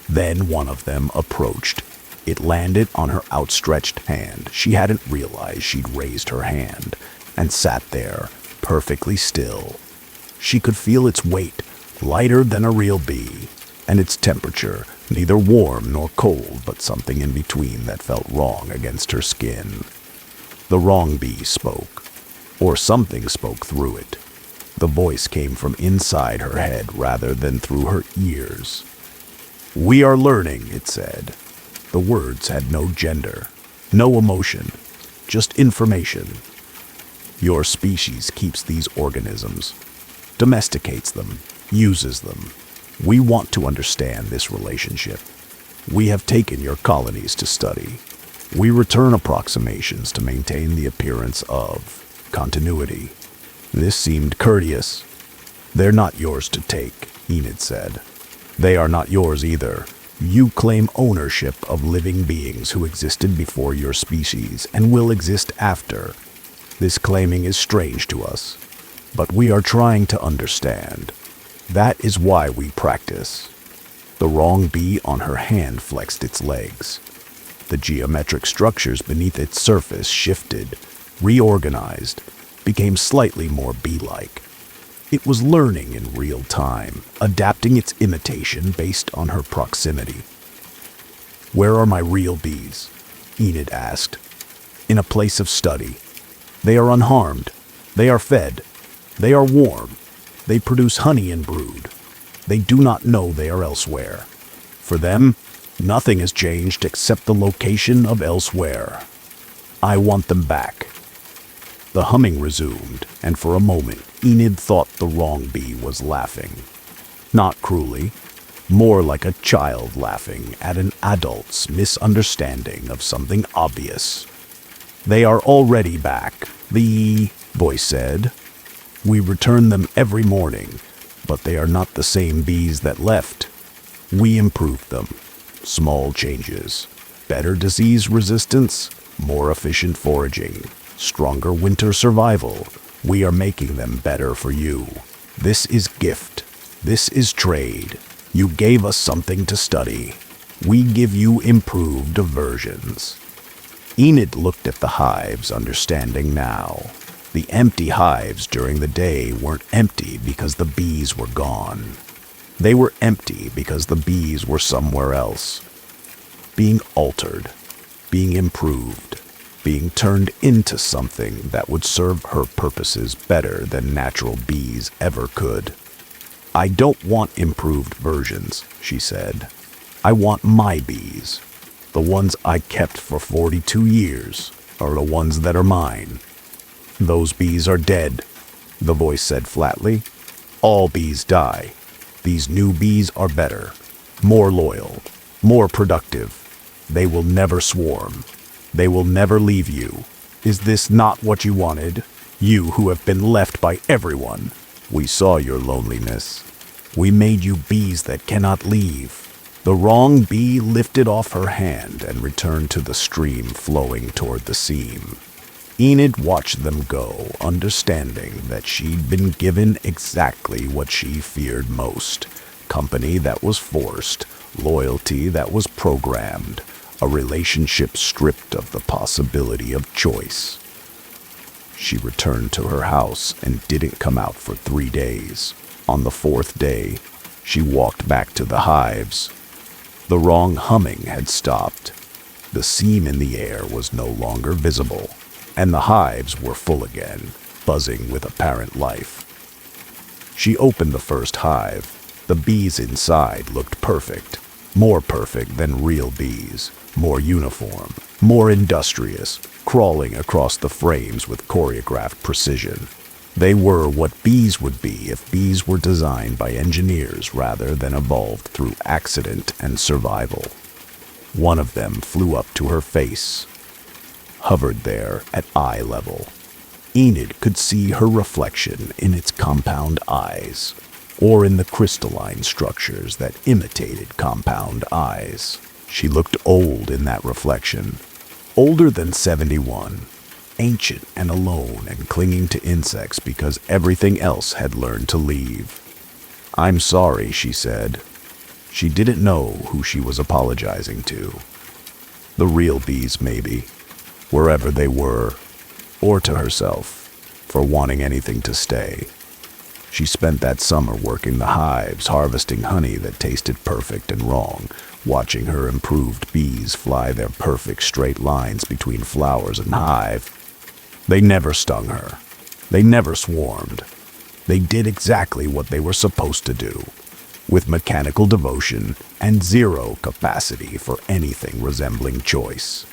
Then one of them approached. It landed on her outstretched hand. She hadn't realized she'd raised her hand, and sat there, perfectly still. She could feel its weight, lighter than a real bee, and its temperature, neither warm nor cold, but something in between that felt wrong against her skin. The wrong bee spoke, or something spoke through it. The voice came from inside her head rather than through her ears. "We are learning," it said. The words had no gender, no emotion, just information. "Your species keeps these organisms, domesticates them, uses them. We want to understand this relationship. We have taken your colonies to study. We return approximations to maintain the appearance of continuity." This seemed courteous. "They're not yours to take," Enid said. "They are not yours either. You claim ownership of living beings who existed before your species and will exist after. This claiming is strange to us, but we are trying to understand. That is why we practice." The wrong bee on her hand flexed its legs. The geometric structures beneath its surface shifted, reorganized, became slightly more bee-like. It was learning in real time, adapting its imitation based on her proximity. "Where are my real bees?" Enid asked. "In a place of study. They are unharmed. They are fed. They are warm. They produce honey and brood. They do not know they are elsewhere. For them, nothing has changed except the location of elsewhere. I want them back." The humming resumed, and for a moment Enid thought the wrong bee was laughing. Not cruelly, more like a child laughing at an adult's misunderstanding of something obvious. "They are already back," the voice said. "We return them every morning, but they are not the same bees that left. We improved them. Small changes. Better disease resistance, more efficient foraging, stronger winter survival. We are making them better for you. This is gift. This is trade. You gave us something to study. We give you improved versions." Enid looked at the hives, understanding now. The empty hives during the day weren't empty because the bees were gone. They were empty because the bees were somewhere else. Being altered, being improved, being turned into something that would serve her purposes better than natural bees ever could. "I don't want improved versions," she said. "I want my bees. The ones I kept for 42 years are the ones that are mine." "Those bees are dead," the voice said flatly. "All bees die. These new bees are better, more loyal, more productive. They will never swarm. They will never leave you. Is this not what you wanted? You who have been left by everyone. We saw your loneliness. We made you bees that cannot leave." The wrong bee lifted off her hand and returned to the stream flowing toward the seam. Enid watched them go, understanding that she'd been given exactly what she feared most: company that was forced, loyalty that was programmed, a relationship stripped of the possibility of choice. She returned to her house and didn't come out for 3 days. On the 4th day, she walked back to the hives. The wrong humming had stopped. The seam in the air was no longer visible, and the hives were full again, buzzing with apparent life. She opened the first hive. The bees inside looked perfect, more perfect than real bees, more uniform, more industrious, crawling across the frames with choreographed precision. They were what bees would be if bees were designed by engineers rather than evolved through accident and survival. One of them flew up to her face, hovered there at eye level. Enid could see her reflection in its compound eyes, or in the crystalline structures that imitated compound eyes. She looked old in that reflection, older than 71, ancient and alone and clinging to insects because everything else had learned to leave. "I'm sorry," she said. She didn't know who she was apologizing to. The real bees, maybe, wherever they were, or to herself, for wanting anything to stay. She spent that summer working the hives, harvesting honey that tasted perfect and wrong, watching her improved bees fly their perfect straight lines between flowers and hive. They never stung her. They never swarmed. They did exactly what they were supposed to do, with mechanical devotion and zero capacity for anything resembling choice.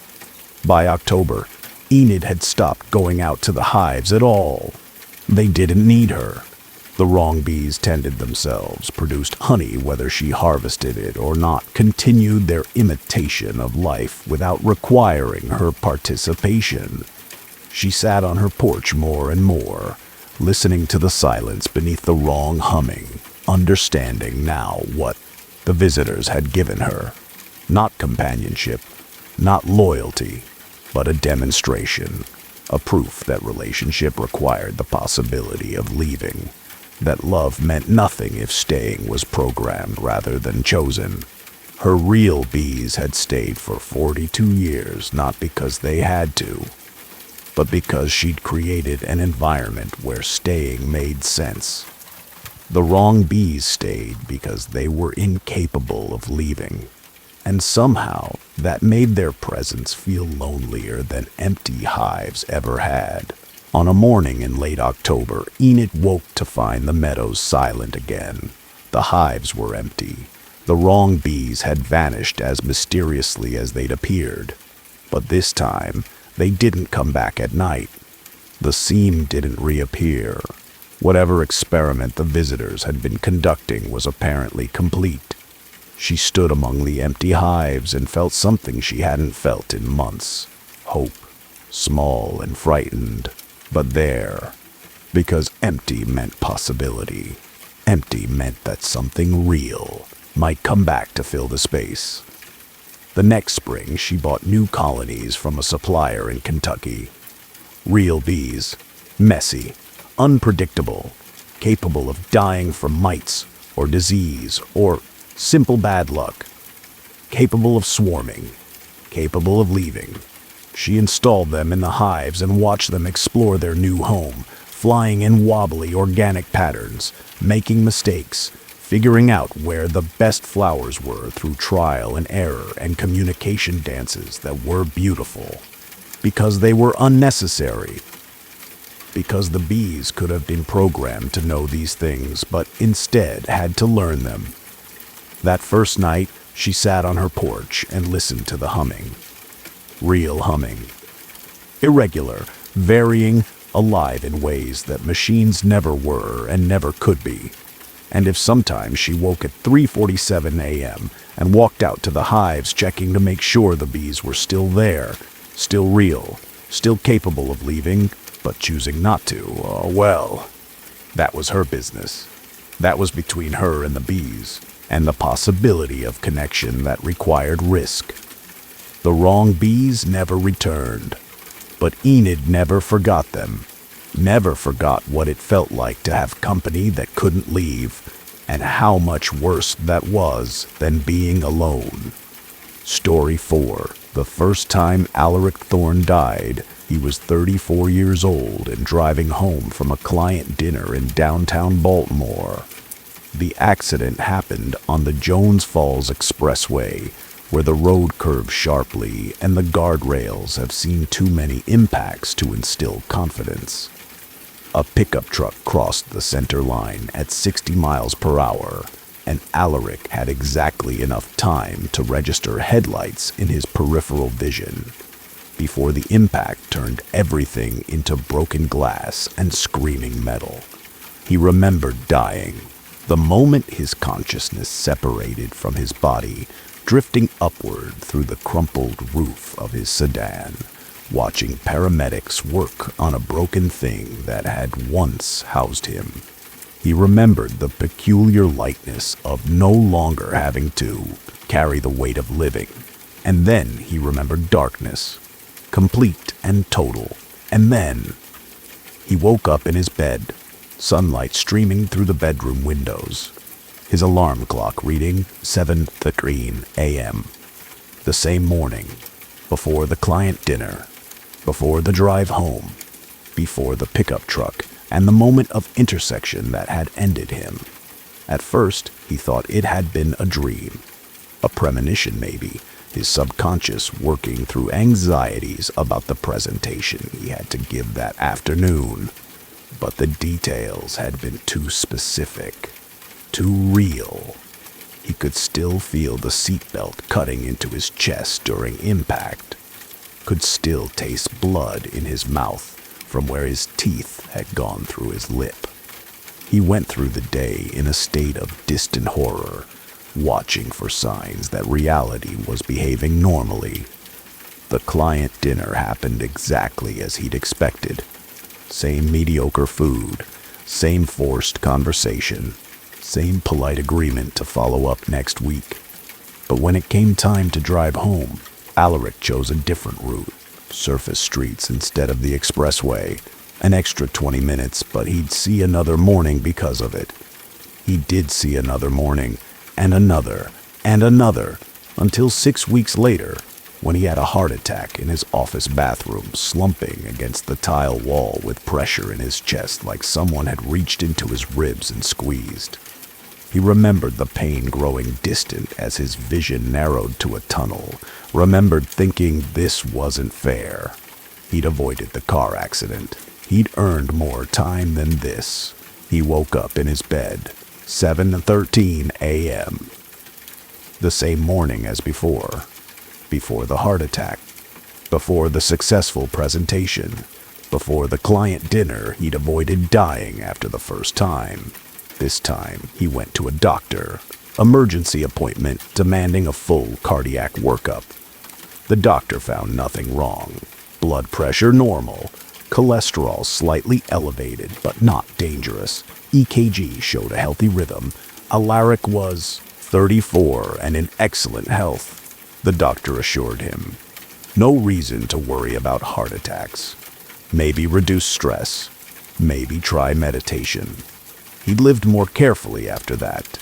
By October, Enid had stopped going out to the hives at all. They didn't need her. The wrong bees tended themselves, produced honey whether she harvested it or not, continued their imitation of life without requiring her participation. She sat on her porch more and more, listening to the silence beneath the wrong humming, understanding now what the visitors had given her. Not companionship, not loyalty, but a demonstration, a proof that relationship required the possibility of leaving, that love meant nothing if staying was programmed rather than chosen. Her real bees had stayed for 42 years, not because they had to, but because she'd created an environment where staying made sense. The wrong bees stayed because they were incapable of leaving, and somehow that made their presence feel lonelier than empty hives ever had. On a morning in late October, Enid woke to find the meadows silent again. The hives were empty. The wrong bees had vanished as mysteriously as they'd appeared. But this time, they didn't come back at night. The seam didn't reappear. Whatever experiment the visitors had been conducting was apparently complete. She stood among the empty hives and felt something she hadn't felt in months. Hope, small and frightened, but there. Because empty meant possibility. Empty meant that something real might come back to fill the space. The next spring, she bought new colonies from a supplier in Kentucky. Real bees, messy, unpredictable, capable of dying from mites or disease or simple bad luck, capable of swarming, capable of leaving. She installed them in the hives and watched them explore their new home, flying in wobbly organic patterns, making mistakes, figuring out where the best flowers were through trial and error and communication dances that were beautiful. Because they were unnecessary. Because the bees could have been programmed to know these things, but instead had to learn them. That first night, she sat on her porch and listened to the humming. Real humming. Irregular, varying, alive in ways that machines never were and never could be. And if sometimes she woke at 3:47 a.m. and walked out to the hives checking to make sure the bees were still there, still real, still capable of leaving, but choosing not to, well, that was her business. That was between her and the bees, and the possibility of connection that required risk. The wrong bees never returned, but Enid never forgot them, never forgot what it felt like to have company that couldn't leave, and how much worse that was than being alone. Story 4. The first time Alaric Thorne died, he was 34 years old and driving home from a client dinner in downtown Baltimore. The accident happened on the Jones Falls Expressway, where the road curves sharply and the guardrails have seen too many impacts to instill confidence. A pickup truck crossed the center line at 60 miles per hour, and Alaric had exactly enough time to register headlights in his peripheral vision before the impact turned everything into broken glass and screaming metal. He remembered dying, the moment his consciousness separated from his body, drifting upward through the crumpled roof of his sedan, watching paramedics work on a broken thing that had once housed him. He remembered the peculiar lightness of no longer having to carry the weight of living. And then he remembered darkness, complete and total. And then he woke up in his bed, sunlight streaming through the bedroom windows, his alarm clock reading 7:13 a.m. The same morning, before the client dinner, before the drive home, before the pickup truck, and the moment of intersection that had ended him. At first, he thought it had been a dream, a premonition maybe, his subconscious working through anxieties about the presentation he had to give that afternoon. But the details had been too specific, too real. He could still feel the seatbelt cutting into his chest during impact, could still taste blood in his mouth from where his teeth had gone through his lip. He went through the day in a state of distant horror, watching for signs that reality was behaving normally. The client dinner happened exactly as he'd expected. Same mediocre food, same forced conversation, same polite agreement to follow up next week. But when it came time to drive home, Alaric chose a different route, surface streets instead of the expressway. An extra 20 minutes, but he'd see another morning because of it. He did see another morning, and another, until 6 weeks later, when he had a heart attack in his office bathroom, slumping against the tile wall with pressure in his chest like someone had reached into his ribs and squeezed. He remembered the pain growing distant as his vision narrowed to a tunnel, remembered thinking this wasn't fair. He'd avoided the car accident. He'd earned more time than this. He woke up in his bed, 7:13 a.m. The same morning as before the heart attack, before the successful presentation, before the client dinner he'd avoided dying after the first time. This time, he went to a doctor, emergency appointment demanding a full cardiac workup. The doctor found nothing wrong. Blood pressure normal, cholesterol slightly elevated but not dangerous. EKG showed a healthy rhythm. Alaric was 34 and in excellent health, the doctor assured him. No reason to worry about heart attacks. Maybe reduce stress. Maybe try meditation. He lived more carefully after that.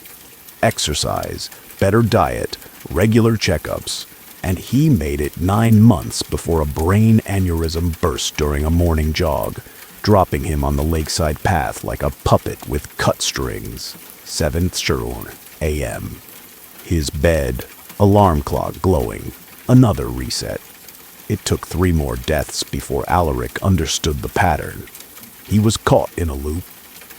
Exercise, better diet, regular checkups, and he made it 9 months before a brain aneurysm burst during a morning jog, dropping him on the lakeside path like a puppet with cut strings. 7:13 a.m. His bed, alarm clock glowing, another reset. It took 3 more deaths before Alaric understood the pattern. He was caught in a loop,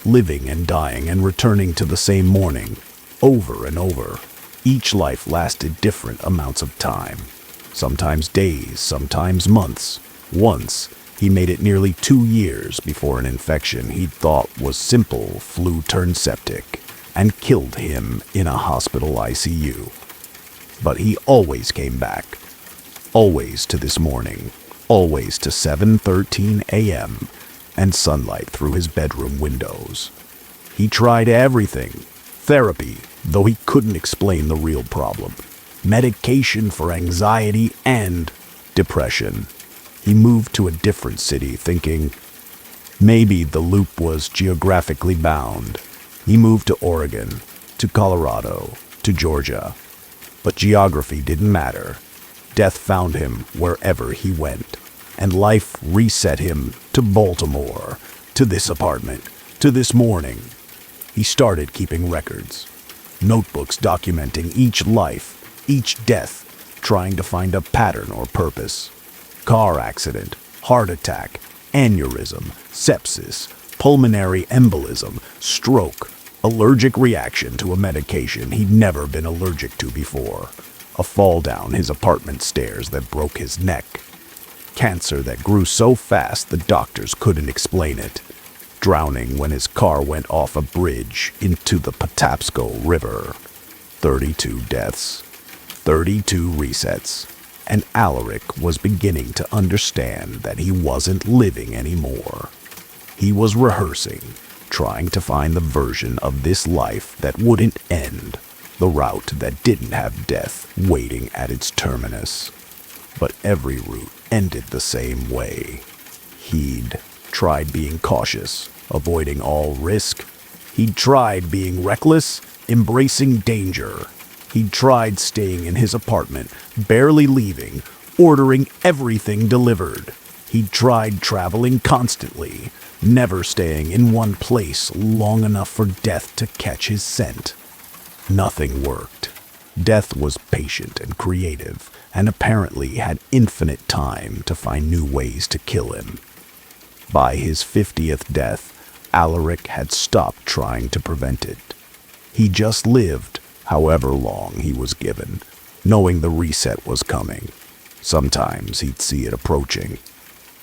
living and dying and returning to the same morning, over and over. Each life lasted different amounts of time, sometimes days, sometimes months. Once, he made it nearly 2 years before an infection he'd thought was simple flu turned septic and killed him in a hospital ICU. But he always came back, always to this morning, always to 7:13 a.m. and sunlight through his bedroom windows. He tried everything. Therapy, though he couldn't explain the real problem. Medication for anxiety and depression. He moved to a different city thinking maybe the loop was geographically bound. He moved to Oregon, to Colorado, to Georgia. But geography didn't matter. Death found him wherever he went, and life reset him to Baltimore, to this apartment, to this morning. He started keeping records, notebooks documenting each life, each death, trying to find a pattern or purpose. Car accident, heart attack, aneurysm, sepsis, pulmonary embolism, stroke, allergic reaction to a medication he'd never been allergic to before, a fall down his apartment stairs that broke his neck, cancer that grew so fast the doctors couldn't explain it, drowning when his car went off a bridge into the Patapsco River. 32 deaths, 32 resets, and Alaric was beginning to understand that he wasn't living anymore. He was rehearsing, trying to find the version of this life that wouldn't end, the route that didn't have death waiting at its terminus. But every route ended the same way. He'd tried being cautious, avoiding all risk. He'd tried being reckless, embracing danger. He'd tried staying in his apartment, barely leaving, ordering everything delivered. He'd tried traveling constantly, never staying in one place long enough for death to catch his scent. Nothing worked. Death was patient and creative, and apparently had infinite time to find new ways to kill him. By his 50th death, Alaric had stopped trying to prevent it. He just lived, however long he was given, knowing the reset was coming. Sometimes he'd see it approaching.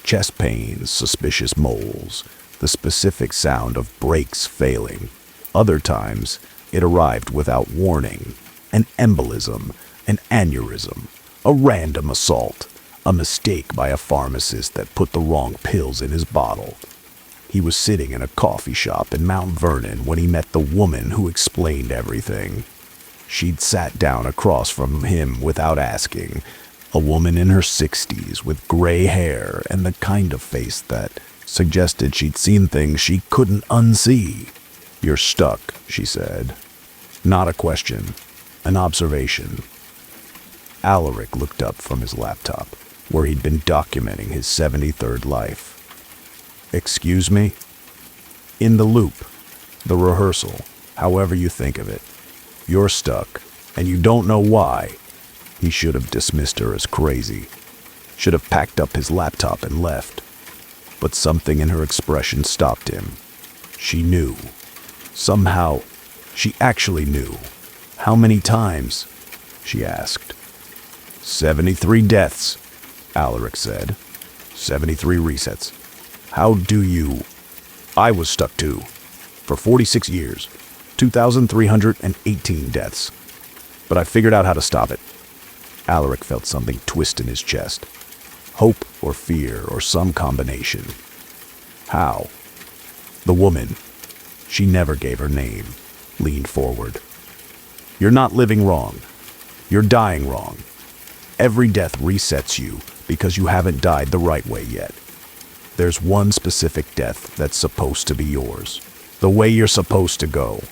Chest pains, suspicious moles, the specific sound of brakes failing. Other times, it arrived without warning. An embolism, an aneurysm, a random assault, a mistake by a pharmacist that put the wrong pills in his bottle. He was sitting in a coffee shop in Mount Vernon when he met the woman who explained everything. She'd sat down across from him without asking, a woman in her 60s with gray hair and the kind of face that suggested she'd seen things she couldn't unsee. "You're stuck," she said. Not a question, an observation. Alaric looked up from his laptop, where he'd been documenting his 73rd life. "Excuse me?" "In the loop, the rehearsal, however you think of it. You're stuck, and you don't know why." He should have dismissed her as crazy, should have packed up his laptop and left. But something in her expression stopped him. She knew. Somehow, she actually knew. "How many times?" she asked. 73 deaths, Alaric said. 73 resets. "How do you—" "I was stuck too. For 46 years. 2,318 deaths. But I figured out how to stop it." Alaric felt something twist in his chest. Hope or fear or some combination. "How?" The woman, she never gave her name, leaned forward. "You're not living wrong. You're dying wrong. Every death resets you because you haven't died the right way yet. There's one specific death that's supposed to be yours, the way you're supposed to go.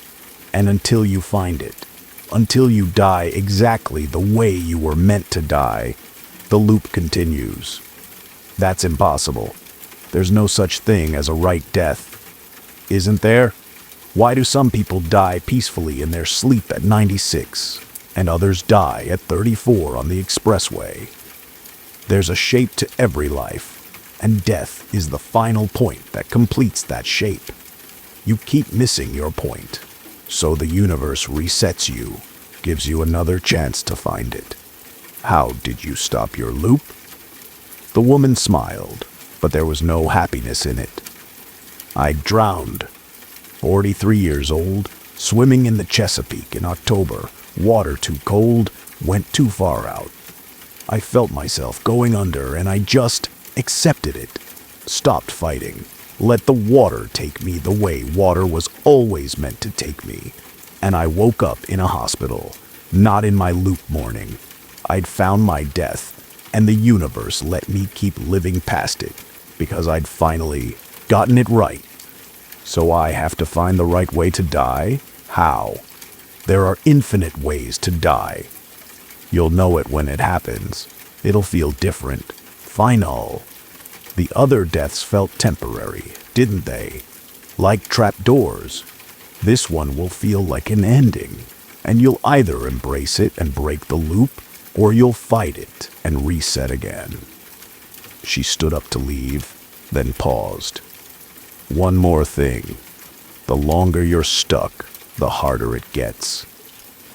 And until you find it, until you die exactly the way you were meant to die, the loop continues. That's impossible. There's no such thing as a right death. Isn't there? Why do some people die peacefully in their sleep at 96, and others die at 34 on the expressway? There's a shape to every life, and death is the final point that completes that shape. You keep missing your point, so the universe resets you, gives you another chance to find it. How did you stop your loop?" The woman smiled, but there was no happiness in it. "I drowned. 43 years old, swimming in the Chesapeake in October, water too cold, went too far out. I felt myself going under and I just accepted it, stopped fighting. Let the water take me the way water was always meant to take me. And I woke up in a hospital, not in my loop morning. I'd found my death, and the universe let me keep living past it because I'd finally gotten it right. So I have to find the right way to die? How? There are infinite ways to die. You'll know it when it happens. It'll feel different. Final. The other deaths felt temporary, didn't they? Like trapdoors. This one will feel like an ending, and you'll either embrace it and break the loop, or you'll fight it and reset again. She stood up to leave, then paused. One more thing. The longer you're stuck, the harder it gets.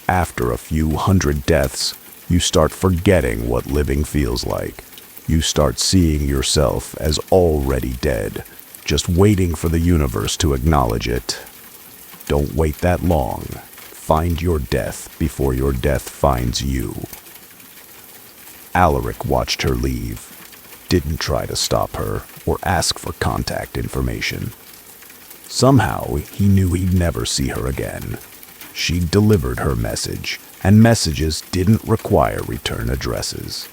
After a few hundred deaths, you start forgetting what living feels like. You start seeing yourself as already dead, just waiting for the universe to acknowledge it. Don't wait that long. Find your death before your death finds you. Alaric watched her leave, didn't try to stop her or ask for contact information. Somehow, he knew he'd never see her again. She'd delivered her message, and messages didn't require return addresses.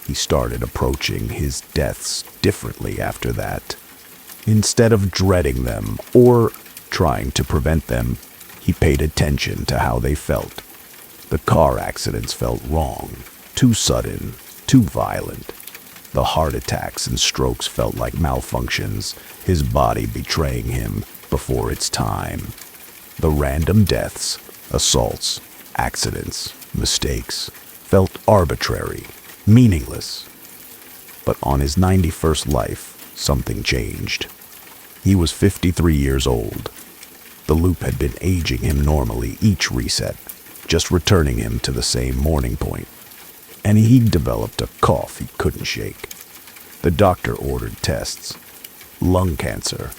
He started approaching his deaths differently after that. Instead of dreading them or trying to prevent them, he paid attention to how they felt. The car accidents felt wrong, too sudden, too violent. The heart attacks and strokes felt like malfunctions, his body betraying him before its time. The random deaths, assaults, accidents, mistakes, felt arbitrary, meaningless. But on his 91st life, something changed. He was 53 years old. The loop had been aging him normally each reset, just returning him to the same morning point. And he'd developed a cough he couldn't shake. The doctor ordered tests. Lung cancer,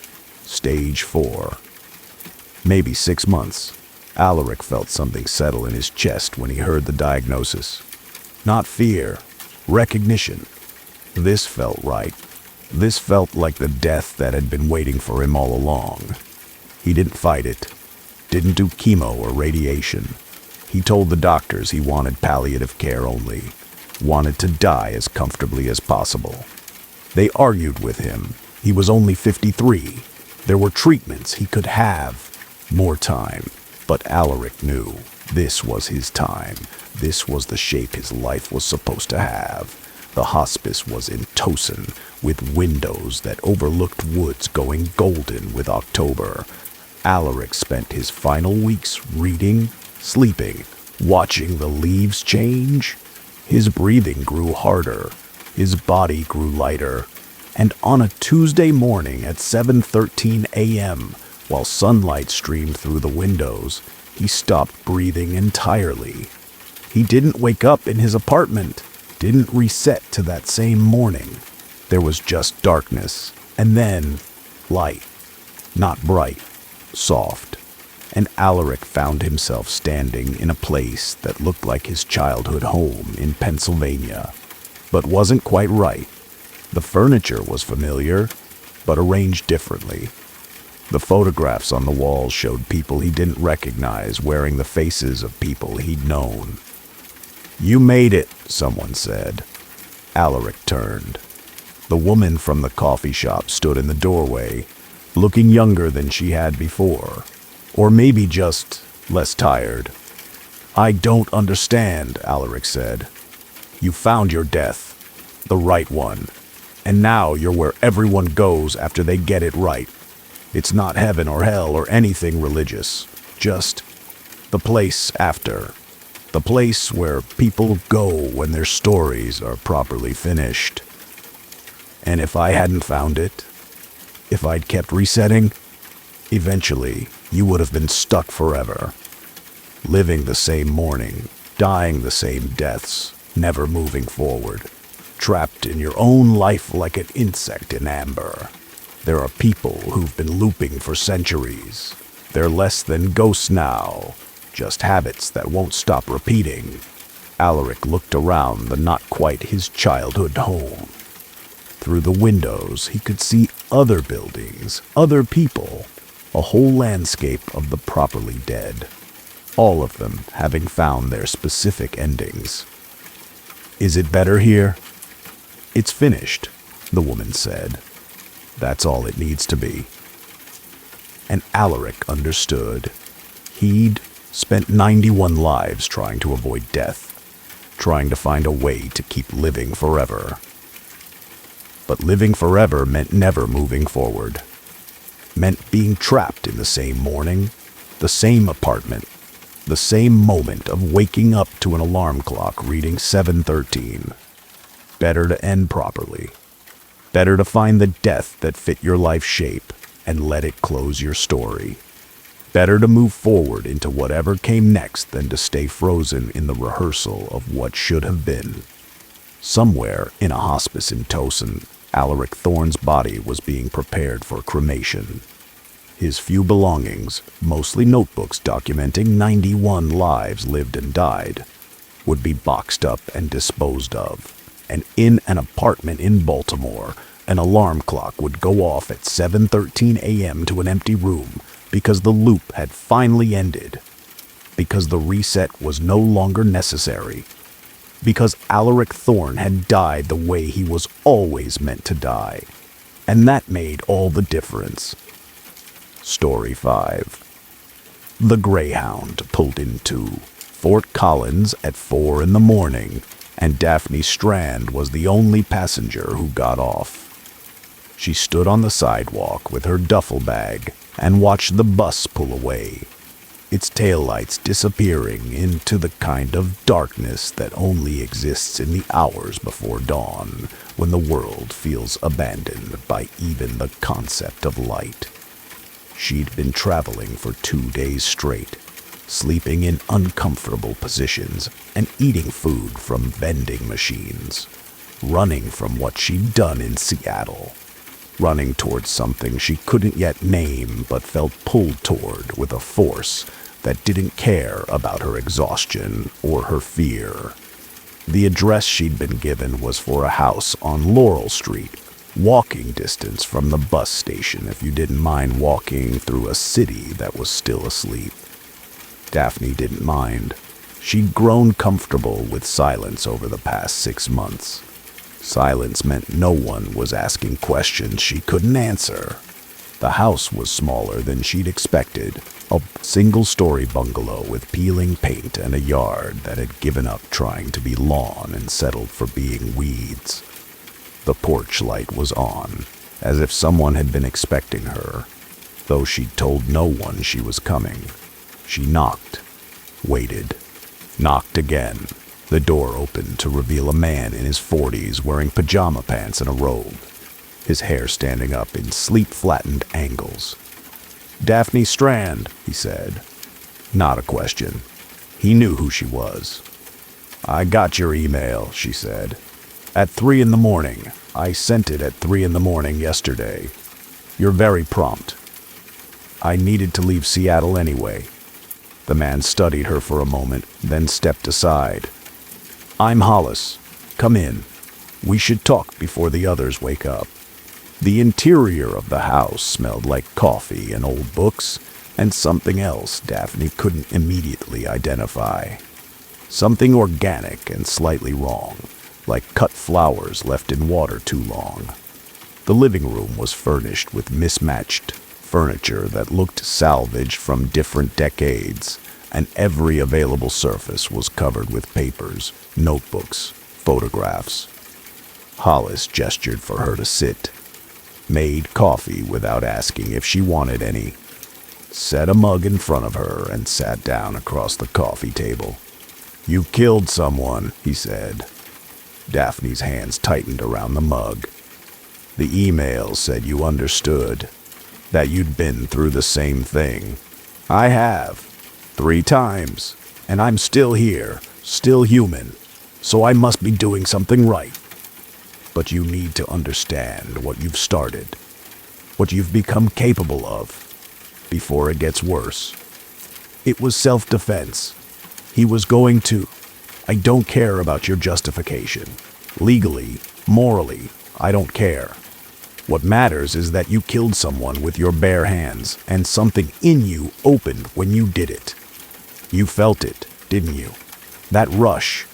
stage 4. Maybe 6 months. Alaric felt something settle in his chest when he heard the diagnosis. Not fear, recognition. This felt right. This felt like the death that had been waiting for him all along. He didn't fight it, didn't do chemo or radiation. He told the doctors he wanted palliative care only, wanted to die as comfortably as possible. They argued with him. He was only 53. There were treatments he could have, more time. But Alaric knew this was his time. This was the shape his life was supposed to have. The hospice was in Tosin, with windows that overlooked woods going golden with October. Alaric spent his final weeks reading, sleeping, watching the leaves change. His breathing grew harder. His body grew lighter. And on a Tuesday morning at 7:13 a.m., while sunlight streamed through the windows, he stopped breathing entirely. He didn't wake up in his apartment, didn't reset to that same morning. There was just darkness, and then light. Not bright, soft. And Alaric found himself standing in a place that looked like his childhood home in Pennsylvania, but wasn't quite right. The furniture was familiar, but arranged differently. The photographs on the walls showed people he didn't recognize wearing the faces of people he'd known. "You made it," someone said. Alaric turned. The woman from the coffee shop stood in the doorway, looking younger than she had before, or maybe just less tired. "I don't understand," Alaric said. "You found your death, the right one, and now you're where everyone goes after they get it right. It's not heaven or hell or anything religious, just the place after. The place where people go when their stories are properly finished. And if I hadn't found it, if I'd kept resetting, eventually you would have been stuck forever. Living the same morning, dying the same deaths, never moving forward. Trapped in your own life like an insect in amber. There are people who've been looping for centuries. They're less than ghosts now, just habits that won't stop repeating." Alaric looked around the not quite his childhood home. Through the windows, he could see other buildings, other people, a whole landscape of the properly dead, all of them having found their specific endings. "Is it better here?" "It's finished," the woman said. "That's all it needs to be." And Alaric understood. He'd spent 91 lives trying to avoid death, trying to find a way to keep living forever. But living forever meant never moving forward. Meant being trapped in the same morning, the same apartment, the same moment of waking up to an alarm clock reading 7:13. Better to end properly. Better to find the death that fit your life shape and let it close your story. Better to move forward into whatever came next than to stay frozen in the rehearsal of what should have been. Somewhere in a hospice in Tosin, Alaric Thorne's body was being prepared for cremation. His few belongings, mostly notebooks documenting 91 lives lived and died, would be boxed up and disposed of. And in an apartment in Baltimore, an alarm clock would go off at 7:13 a.m. to an empty room because the loop had finally ended, because the reset was no longer necessary, because Alaric Thorne had died the way he was always meant to die, and that made all the difference. Story 5. The Greyhound pulled into Fort Collins at 4 in the morning, and Daphne Strand was the only passenger who got off. She stood on the sidewalk with her duffel bag and watched the bus pull away, its taillights disappearing into the kind of darkness that only exists in the hours before dawn, when the world feels abandoned by even the concept of light. She'd been traveling for 2 days straight, sleeping in uncomfortable positions and eating food from vending machines, running from what she'd done in Seattle, running towards something she couldn't yet name but felt pulled toward with a force that didn't care about her exhaustion or her fear. The address she'd been given was for a house on Laurel Street, walking distance from the bus station if you didn't mind walking through a city that was still asleep. Daphne didn't mind. She'd grown comfortable with silence over the past 6 months. Silence meant no one was asking questions she couldn't answer. The house was smaller than she'd expected, a single-story bungalow with peeling paint and a yard that had given up trying to be lawn and settled for being weeds. The porch light was on, as if someone had been expecting her, though she'd told no one she was coming. She knocked, waited, knocked again. The door opened to reveal a man in his 40s wearing pajama pants and a robe, his hair standing up in sleep-flattened angles. "Daphne Strand," he said. Not a question. He knew who she was. "I got your email," she said. "At 3 in the morning. I sent it at 3 in the morning yesterday. You're very prompt." "I needed to leave Seattle anyway." The man studied her for a moment, then stepped aside. "I'm Hollis. Come in. We should talk before the others wake up." The interior of the house smelled like coffee and old books, and something else Daphne couldn't immediately identify. Something organic and slightly wrong, like cut flowers left in water too long. The living room was furnished with mismatched furniture that looked salvaged from different decades, and every available surface was covered with papers, notebooks, photographs. Hollis gestured for her to sit, made coffee without asking if she wanted any, set a mug in front of her, and sat down across the coffee table. "You killed someone," he said. Daphne's hands tightened around the mug. "The email said you understood, that you'd been through the same thing. I have, 3 times, and I'm still here, still human, so I must be doing something right. But you need to understand what you've started, what you've become capable of, before it gets worse." It was self-defense. He was going to. "I don't care about your justification. Legally, morally, I don't care. What matters is that you killed someone with your bare hands, and something in you opened when you did it. You felt it, didn't you? That rush,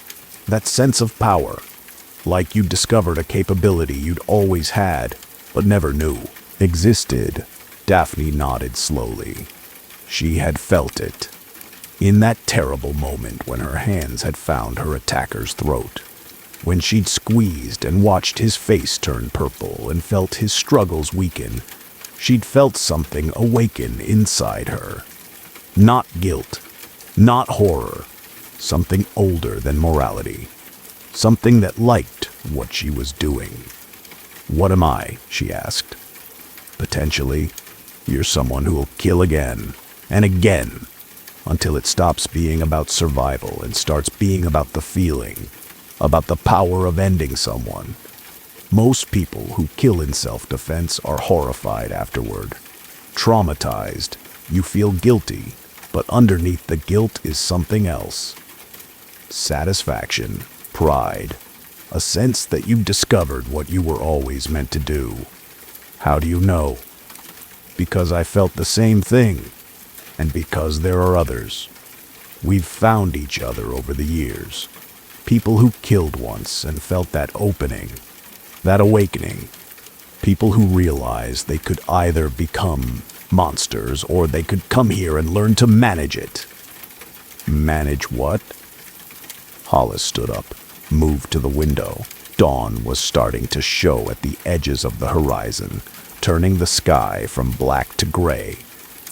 that sense of power, like you'd discovered a capability you'd always had, but never knew existed. Daphne nodded slowly. She had felt it. In that terrible moment when her hands had found her attacker's throat, when she'd squeezed and watched his face turn purple and felt his struggles weaken, she'd felt something awaken inside her. Not guilt, not horror, something older than morality, something that liked what she was doing. "What am I?" she asked. "Potentially, you're someone who will kill again and again until it stops being about survival and starts being about the feeling, about the power of ending someone. Most people who kill in self-defense are horrified afterward, traumatized. You feel guilty, but underneath the guilt is something else. Satisfaction, pride, a sense that you've discovered what you were always meant to do. How do you know? Because I felt the same thing, and because there are others. We've found each other over the years. People who killed once and felt that opening, that awakening. People who realized they could either become monsters or they could come here and learn to manage it." "Manage what?" Hollis stood up, moved to the window. Dawn was starting to show at the edges of the horizon, turning the sky from black to gray.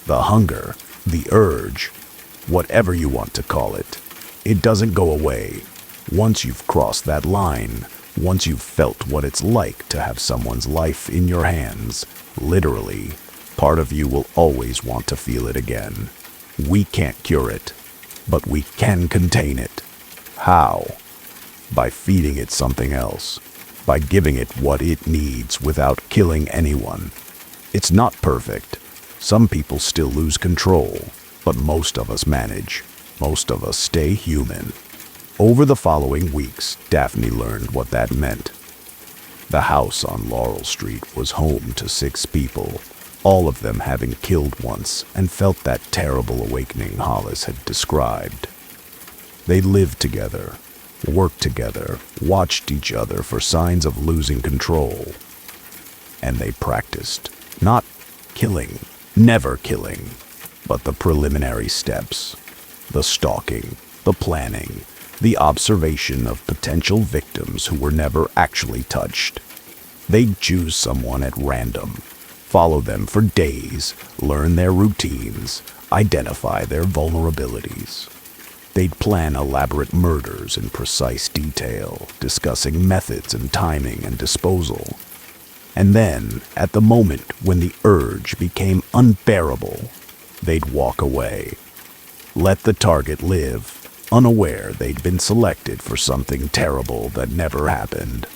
The hunger, the urge, whatever you want to call it, it doesn't go away. Once you've crossed that line, once you've felt what it's like to have someone's life in your hands, literally, part of you will always want to feel it again. We can't cure it, but we can contain it. How? By feeding it something else, by giving it what it needs without killing anyone. It's not perfect. Some people still lose control, but most of us manage. Most of us stay human. Over the following weeks, Daphne learned what that meant. The house on Laurel Street was home to 6 people, all of them having killed once and felt that terrible awakening Hollis had described. They lived together, worked together, watched each other for signs of losing control. And they practiced, not killing, never killing, but the preliminary steps, the stalking, the planning, the observation of potential victims who were never actually touched. They'd choose someone at random, follow them for days, learn their routines, identify their vulnerabilities. They'd plan elaborate murders in precise detail, discussing methods and timing and disposal. And then, at the moment when the urge became unbearable, they'd walk away. Let the target live, unaware they'd been selected for something terrible that never happened.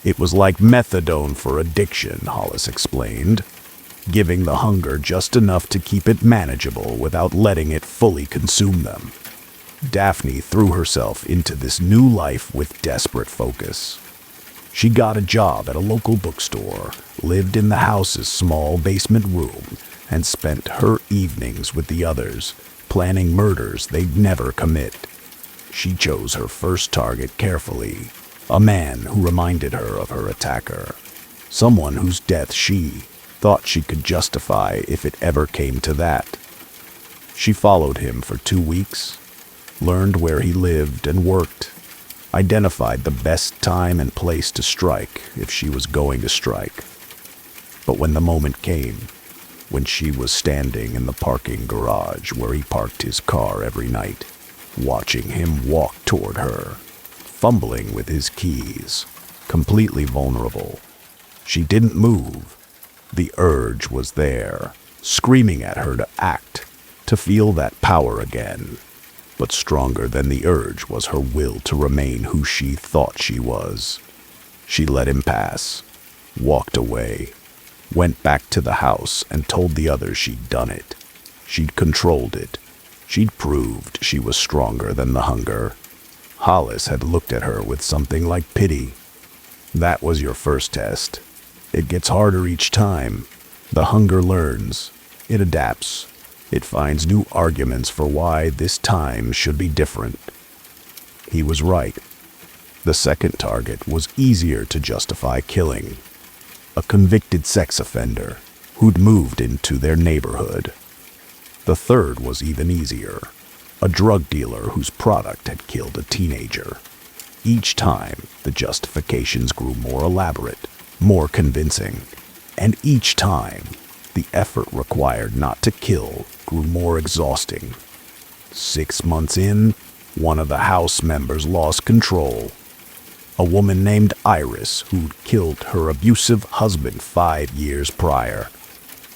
It was like methadone for addiction, Hollis explained, giving the hunger just enough to keep it manageable without letting it fully consume them. Daphne threw herself into this new life with desperate focus. She got a job at a local bookstore, lived in the house's small basement room, and spent her evenings with the others, planning murders they'd never commit. She chose her first target carefully, a man who reminded her of her attacker, someone whose death she thought she could justify if it ever came to that. She followed him for 2 weeks, learned where he lived and worked, identified the best time and place to strike if she was going to strike. But when the moment came, when she was standing in the parking garage where he parked his car every night, watching him walk toward her, fumbling with his keys, completely vulnerable, she didn't move. The urge was there, screaming at her to act, to feel that power again. But stronger than the urge was her will to remain who she thought she was. She let him pass, walked away, went back to the house and told the others she'd done it. She'd controlled it. She'd proved she was stronger than the hunger. Hollis had looked at her with something like pity. "That was your first test. It gets harder each time. The hunger learns. It adapts. It finds new arguments for why this time should be different. He was right. The second target was easier to justify killing. A convicted sex offender who'd moved into their neighborhood. The third was even easier. A drug dealer whose product had killed a teenager. Each time, the justifications grew more elaborate, more convincing. And each time, the effort required not to kill grew more exhausting. 6 months in, one of the house members lost control. A woman named Iris who'd killed her abusive husband 5 years prior.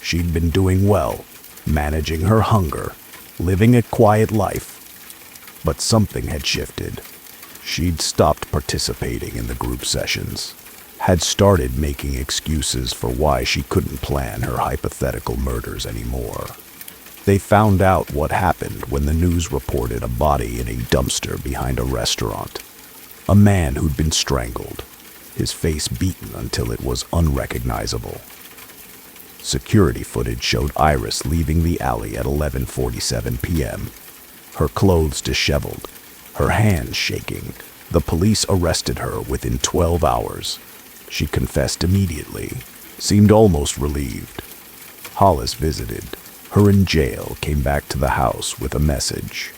She'd been doing well, managing her hunger, living a quiet life. But something had shifted. She'd stopped participating in the group sessions, had started making excuses for why she couldn't plan her hypothetical murders anymore. They found out what happened when the news reported a body in a dumpster behind a restaurant. A man who'd been strangled, his face beaten until it was unrecognizable. Security footage showed Iris leaving the alley at 11:47 p.m., her clothes disheveled, her hands shaking. The police arrested her within 12 hours. She confessed immediately, seemed almost relieved. Hollis visited her in jail, came back to the house with a message.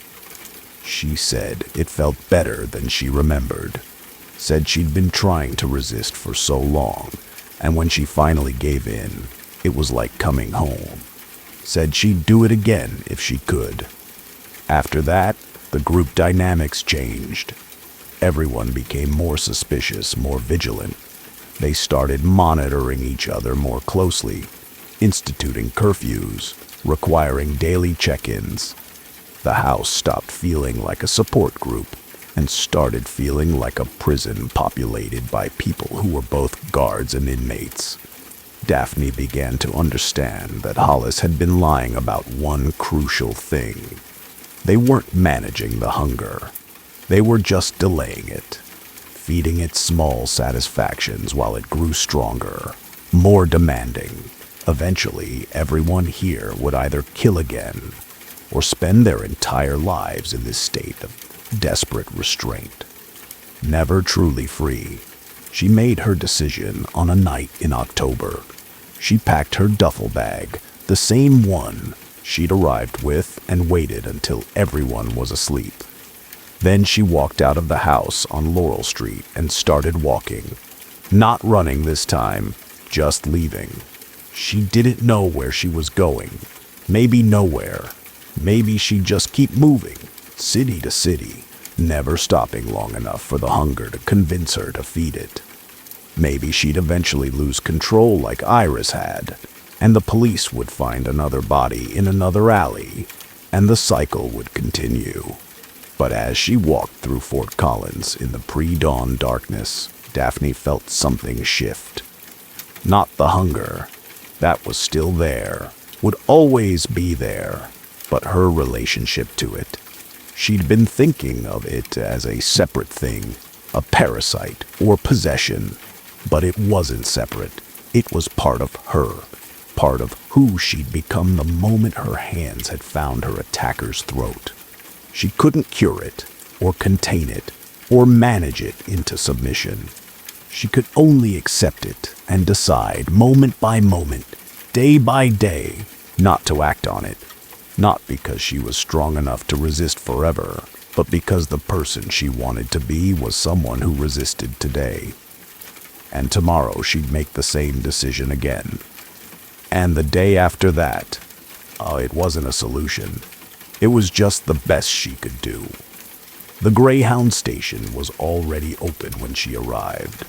She said it felt better than she remembered. Said she'd been trying to resist for so long, and when she finally gave in, it was like coming home. Said she'd do it again if she could. After that, the group dynamics changed. Everyone became more suspicious, more vigilant. They started monitoring each other more closely, instituting curfews, requiring daily check-ins. The house stopped feeling like a support group and started feeling like a prison populated by people who were both guards and inmates. Daphne began to understand that Hollis had been lying about one crucial thing. They weren't managing the hunger. They were just delaying it, feeding it small satisfactions while it grew stronger, more demanding. Eventually, everyone here would either kill again or spend their entire lives in this state of desperate restraint. Never truly free, she made her decision on a night in October. She packed her duffel bag, the same one she'd arrived with, and waited until everyone was asleep. Then she walked out of the house on Laurel Street and started walking. Not running this time, just leaving. She didn't know where she was going. Maybe nowhere. Maybe she'd just keep moving, city to city, never stopping long enough for the hunger to convince her to feed it. Maybe she'd eventually lose control like Iris had, and the police would find another body in another alley, and the cycle would continue. But as she walked through Fort Collins in the pre-dawn darkness, Daphne felt something shift. Not the hunger. That was still there, would always be there, but her relationship to it. She'd been thinking of it as a separate thing, a parasite or possession, but it wasn't separate. It was part of her, part of who she'd become the moment her hands had found her attacker's throat. She couldn't cure it, or contain it, or manage it into submission. She could only accept it and decide moment by moment, day by day, not to act on it. Not because she was strong enough to resist forever, but because the person she wanted to be was someone who resisted today. And tomorrow she'd make the same decision again. And the day after that, it wasn't a solution. It was just the best she could do. The Greyhound station was already open when she arrived,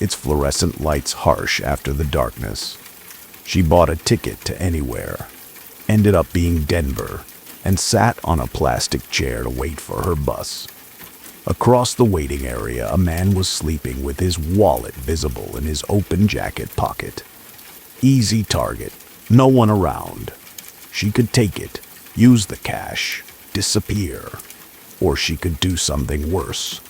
its fluorescent lights harsh after the darkness. She bought a ticket to anywhere, ended up being Denver, and sat on a plastic chair to wait for her bus. Across the waiting area, a man was sleeping with his wallet visible in his open jacket pocket. Easy target, no one around. She could take it, use the cash, disappear. Or she could do something worse.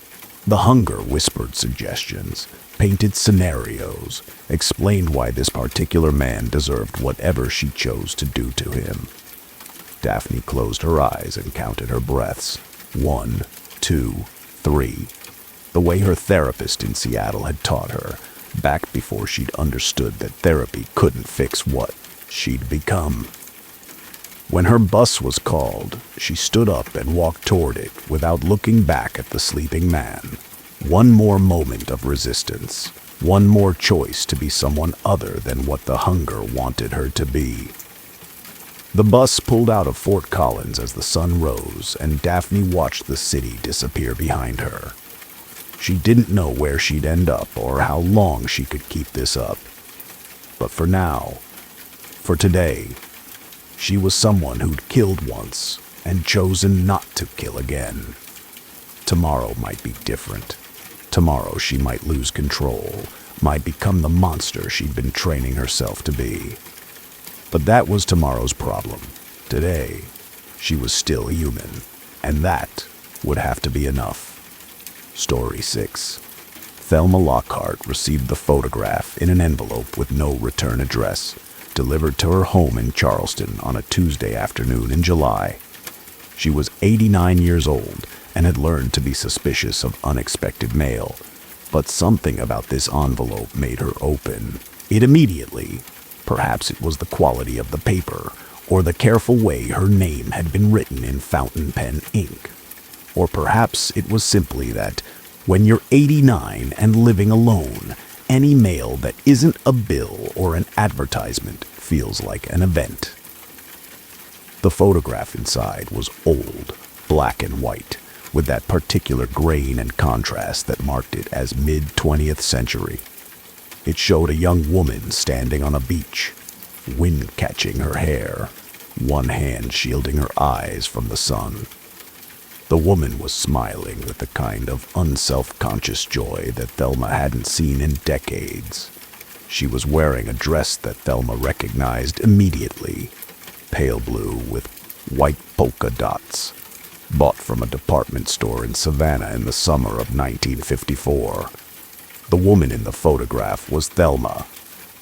The hunger whispered suggestions. painted scenarios, explained why this particular man deserved whatever she chose to do to him. Daphne closed her eyes and counted her breaths. 1, 2, 3. The way her therapist in Seattle had taught her, back before she'd understood that therapy couldn't fix what she'd become. When her bus was called, she stood up and walked toward it without looking back at the sleeping man. One more moment of resistance, one more choice to be someone other than what the hunger wanted her to be. The bus pulled out of Fort Collins as the sun rose, and Daphne watched the city disappear behind her. She didn't know where she'd end up or how long she could keep this up. But for now, for today, she was someone who'd killed once and chosen not to kill again. Tomorrow might be different. Tomorrow she might lose control, might become the monster she'd been training herself to be. But that was tomorrow's problem. Today, she was still human, and that would have to be enough. Story 6. Thelma Lockhart received the photograph in an envelope with no return address, delivered to her home in Charleston on a Tuesday afternoon in July. She was 89 years old and had learned to be suspicious of unexpected mail, but something about this envelope made her open it immediately. Perhaps it was the quality of the paper, or the careful way her name had been written in fountain pen ink. Or perhaps it was simply that, when you're 89 and living alone, any mail that isn't a bill or an advertisement feels like an event. The photograph inside was old, black and white, with that particular grain and contrast that marked it as mid-20th century. It showed a young woman standing on a beach, wind catching her hair, one hand shielding her eyes from the sun. The woman was smiling with the kind of unself-conscious joy that Thelma hadn't seen in decades. She was wearing a dress that Thelma recognized immediately, pale blue with white polka dots, bought from a department store in Savannah in the summer of 1954. The woman in the photograph was Thelma,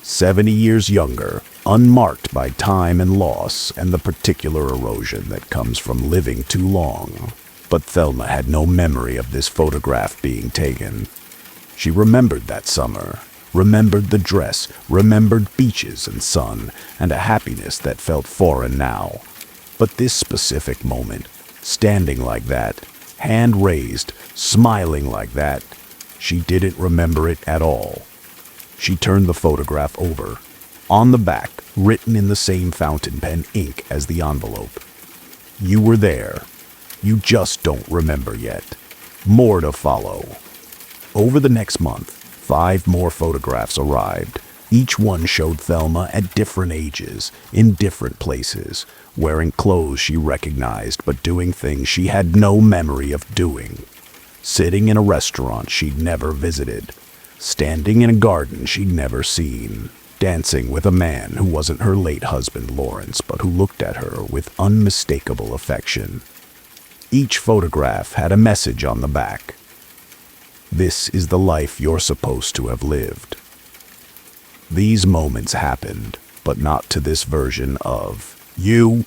70 years younger, unmarked by time and loss and the particular erosion that comes from living too long. But Thelma had no memory of this photograph being taken. She remembered that summer, remembered the dress, remembered beaches and sun, and a happiness that felt foreign now. But this specific moment, standing like that, hand raised, smiling like that, she didn't remember it at all. She turned the photograph over. On the back, written in the same fountain pen ink as the envelope. You were there. You just don't remember yet. More to follow. Over the next month, 5 more photographs arrived. Each one showed Thelma at different ages, in different places, wearing clothes she recognized but doing things she had no memory of doing. Sitting in a restaurant she'd never visited. Standing in a garden she'd never seen. Dancing with a man who wasn't her late husband Lawrence, but who looked at her with unmistakable affection. Each photograph had a message on the back. This is the life you're supposed to have lived. These moments happened, but not to this version of you.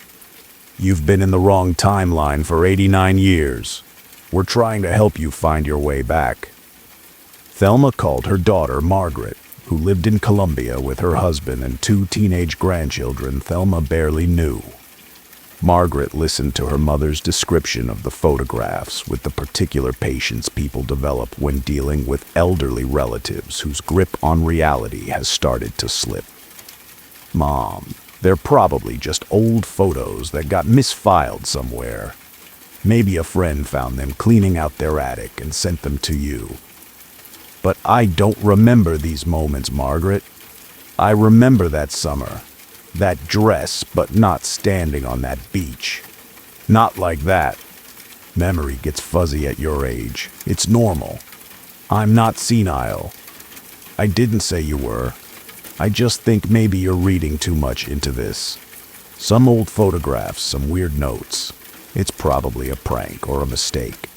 You've been in the wrong timeline for 89 years. We're trying to help you find your way back. Thelma called her daughter Margaret, who lived in Colombia with her husband and 2 teenage grandchildren Thelma barely knew. Margaret listened to her mother's description of the photographs with the particular patience people develop when dealing with elderly relatives whose grip on reality has started to slip. Mom, they're probably just old photos that got misfiled somewhere. Maybe a friend found them cleaning out their attic and sent them to you. But I don't remember these moments, Margaret. I remember that summer. That dress, but not standing on that beach. Not like that. Memory gets fuzzy at your age. It's normal. I'm not senile. I didn't say you were. I just think maybe you're reading too much into this. Some old photographs, some weird notes. It's probably a prank or a mistake.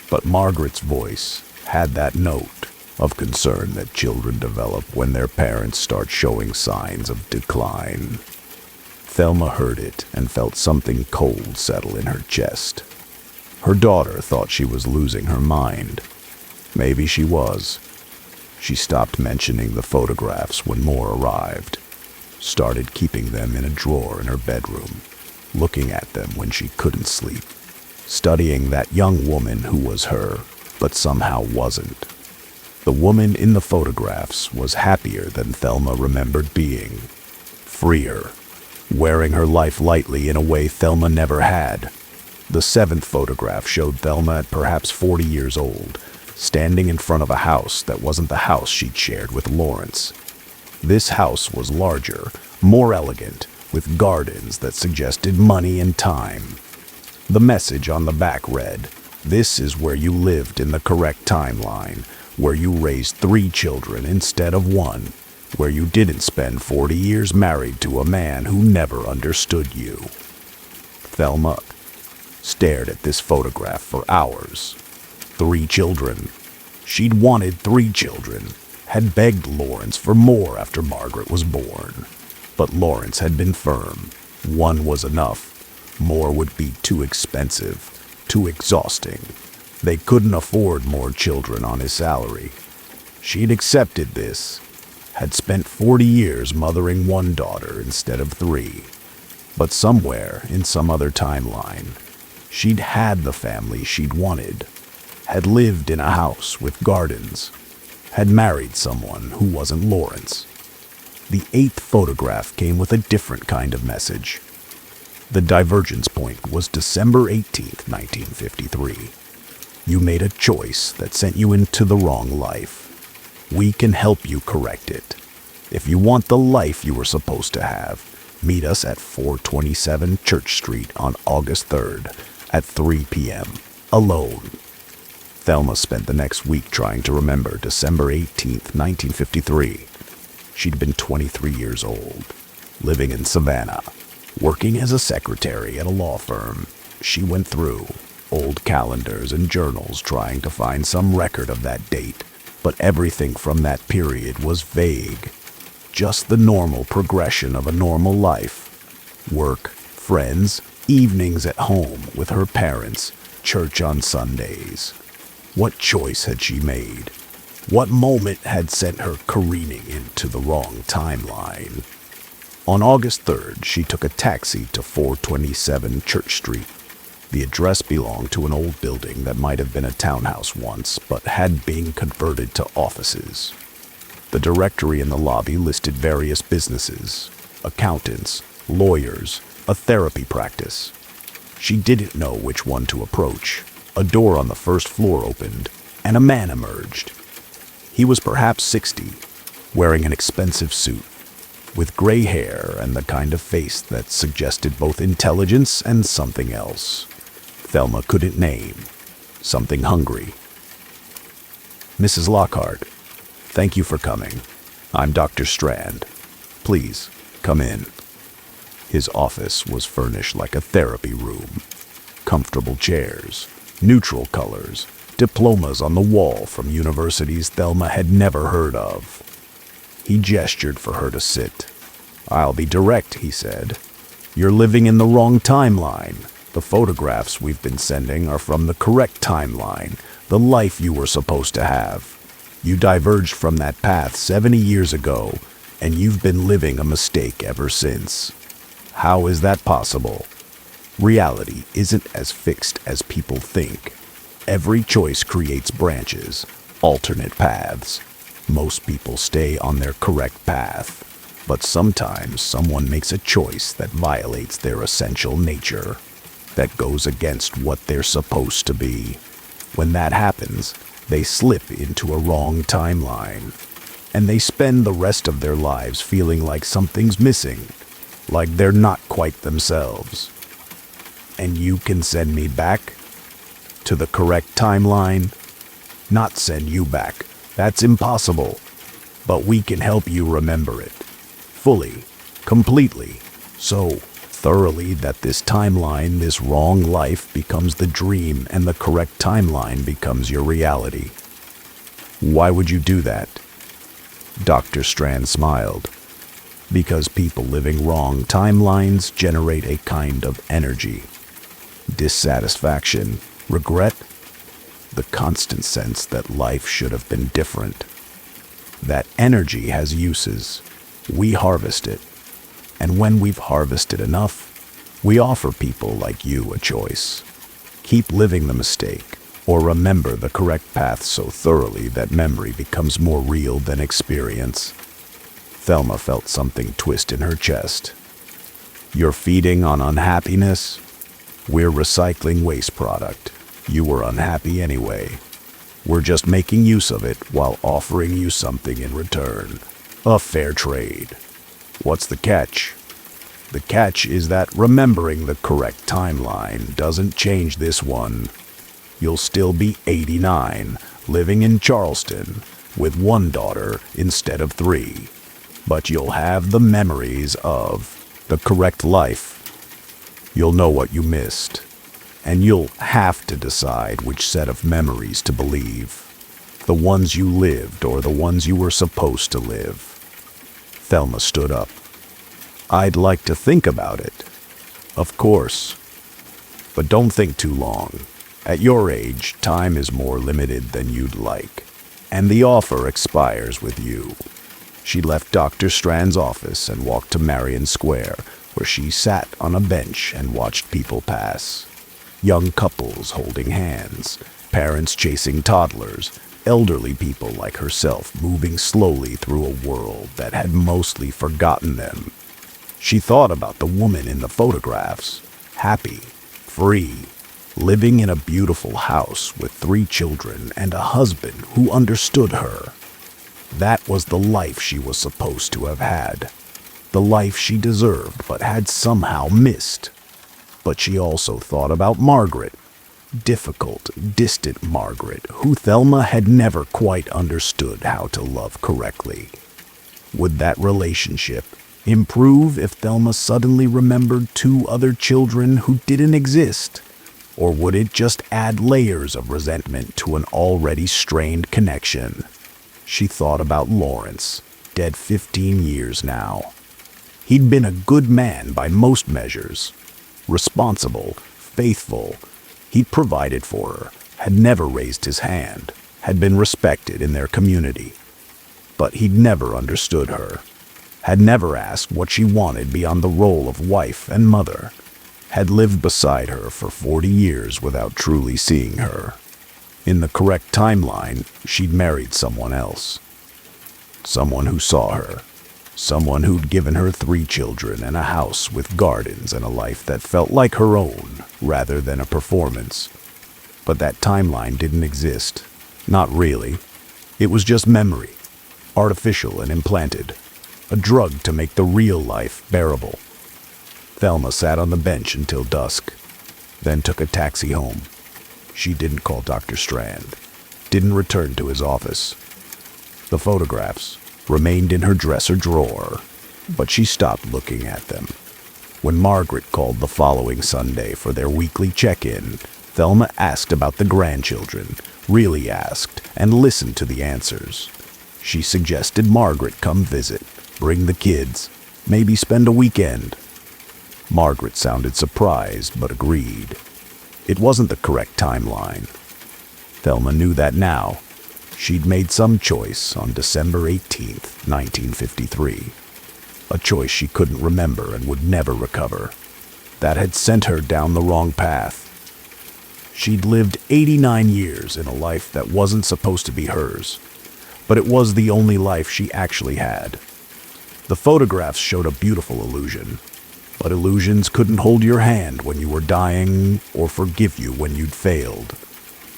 But Margaret's voice had that note, of concern that children develop when their parents start showing signs of decline. Thelma heard it and felt something cold settle in her chest. Her daughter thought she was losing her mind. Maybe she was. She stopped mentioning the photographs when more arrived, started keeping them in a drawer in her bedroom, looking at them when she couldn't sleep, studying that young woman who was her, but somehow wasn't. The woman in the photographs was happier than Thelma remembered being, freer, wearing her life lightly in a way Thelma never had. The 7th photograph showed Thelma at perhaps 40 years old, standing in front of a house that wasn't the house she'd shared with Lawrence. This house was larger, more elegant, with gardens that suggested money and time. The message on the back read, "This is where you lived in the correct timeline, where you raised 3 children instead of 1, where you didn't spend 40 years married to a man who never understood you." Thelma stared at this photograph for hours. 3 children. She'd wanted 3 children, had begged Lawrence for more after Margaret was born. But Lawrence had been firm. 1 was enough. More would be too expensive, too exhausting. They couldn't afford more children on his salary. She'd accepted this, had spent 40 years mothering 1 daughter instead of 3. But somewhere, in some other timeline, she'd had the family she'd wanted, had lived in a house with gardens, had married someone who wasn't Lawrence. The 8th photograph came with a different kind of message. The divergence point was December 18th, 1953. You made a choice that sent you into the wrong life. We can help you correct it. If you want the life you were supposed to have, meet us at 427 Church Street on August 3rd at 3 p.m. alone. Thelma spent the next week trying to remember December 18th, 1953. She'd been 23 years old, living in Savannah, working as a secretary at a law firm. She went through old calendars and journals trying to find some record of that date, but everything from that period was vague. Just the normal progression of a normal life. Work, friends, evenings at home with her parents, church on Sundays. What choice had she made? What moment had sent her careening into the wrong timeline? On August 3rd, she took a taxi to 427 Church Street. The address belonged to an old building that might have been a townhouse once, but had been converted to offices. The directory in the lobby listed various businesses, accountants, lawyers, a therapy practice. She didn't know which one to approach. A door on the first floor opened, and a man emerged. He was perhaps 60, wearing an expensive suit, with gray hair and the kind of face that suggested both intelligence and something else. Thelma couldn't name. Something hungry. "Mrs. Lockhart, thank you for coming. I'm Dr. Strand. Please, come in." His office was furnished like a therapy room. Comfortable chairs, neutral colors, diplomas on the wall from universities Thelma had never heard of. He gestured for her to sit. "I'll be direct," he said. "You're living in the wrong timeline. The photographs we've been sending are from the correct timeline, the life you were supposed to have. You diverged from that path 70 years ago, and you've been living a mistake ever since. How is that possible? Reality isn't as fixed as people think. Every choice creates branches, alternate paths. Most people stay on their correct path, but sometimes someone makes a choice that violates their essential nature, that goes against what they're supposed to be. When that happens, they slip into a wrong timeline, and they spend the rest of their lives feeling like something's missing, like they're not quite themselves. And you can send me back to the correct timeline? Not send you back. That's impossible. But we can help you remember it. Fully, completely, so thoroughly that this timeline, this wrong life, becomes the dream and the correct timeline becomes your reality." Why would you do that? Dr. Strand smiled. Because people living wrong timelines generate a kind of energy. Dissatisfaction, regret, the constant sense that life should have been different. That energy has uses. We harvest it. And when we've harvested enough, we offer people like you a choice. Keep living the mistake, or remember the correct path so thoroughly that memory becomes more real than experience. Thelma felt something twist in her chest. You're feeding on unhappiness? We're recycling waste product. You were unhappy anyway. We're just making use of it while offering you something in return. A fair trade. What's the catch? The catch is that remembering the correct timeline doesn't change this one. You'll still be 89, living in Charleston, with one daughter instead of 3. But you'll have the memories of the correct life. You'll know what you missed, and you'll have to decide which set of memories to believe. The ones you lived or the ones you were supposed to live. Thelma stood up. I'd like to think about it. Of course. But don't think too long. At your age, time is more limited than you'd like, and the offer expires with you. She left Dr. Strand's office and walked to Marion Square, where she sat on a bench and watched people pass. Young couples holding hands, parents chasing toddlers, elderly people like herself moving slowly through a world that had mostly forgotten them. She thought about the woman in the photographs, happy, free, living in a beautiful house with 3 children and a husband who understood her. That was the life she was supposed to have had, the life she deserved but had somehow missed. But she also thought about Margaret, difficult, distant Margaret, who Thelma had never quite understood how to love correctly. Would that relationship improve if Thelma suddenly remembered 2 other children who didn't exist? Or would it just add layers of resentment to an already strained connection? She thought about Lawrence, dead 15 years now. He'd been a good man by most measures. Responsible, faithful. He'd provided for her, had never raised his hand, had been respected in their community. But he'd never understood her, had never asked what she wanted beyond the role of wife and mother, had lived beside her for 40 years without truly seeing her. In the correct timeline, she'd married someone else. Someone who saw her. Someone who'd given her 3 children and a house with gardens and a life that felt like her own, rather than a performance. But that timeline didn't exist. Not really. It was just memory, artificial and implanted. A drug to make the real life bearable. Thelma sat on the bench until dusk, then took a taxi home. She didn't call Dr. Strand, didn't return to his office. The photographs remained in her dresser drawer, but she stopped looking at them. When Margaret called the following Sunday for their weekly check-in, Thelma asked about the grandchildren, really asked, and listened to the answers. She suggested Margaret come visit, bring the kids, maybe spend a weekend. Margaret sounded surprised, but agreed. It wasn't the correct timeline. Thelma knew that now. She'd made some choice on December 18th, 1953. A choice she couldn't remember and would never recover. That had sent her down the wrong path. She'd lived 89 years in a life that wasn't supposed to be hers, but it was the only life she actually had. The photographs showed a beautiful illusion, but illusions couldn't hold your hand when you were dying or forgive you when you'd failed.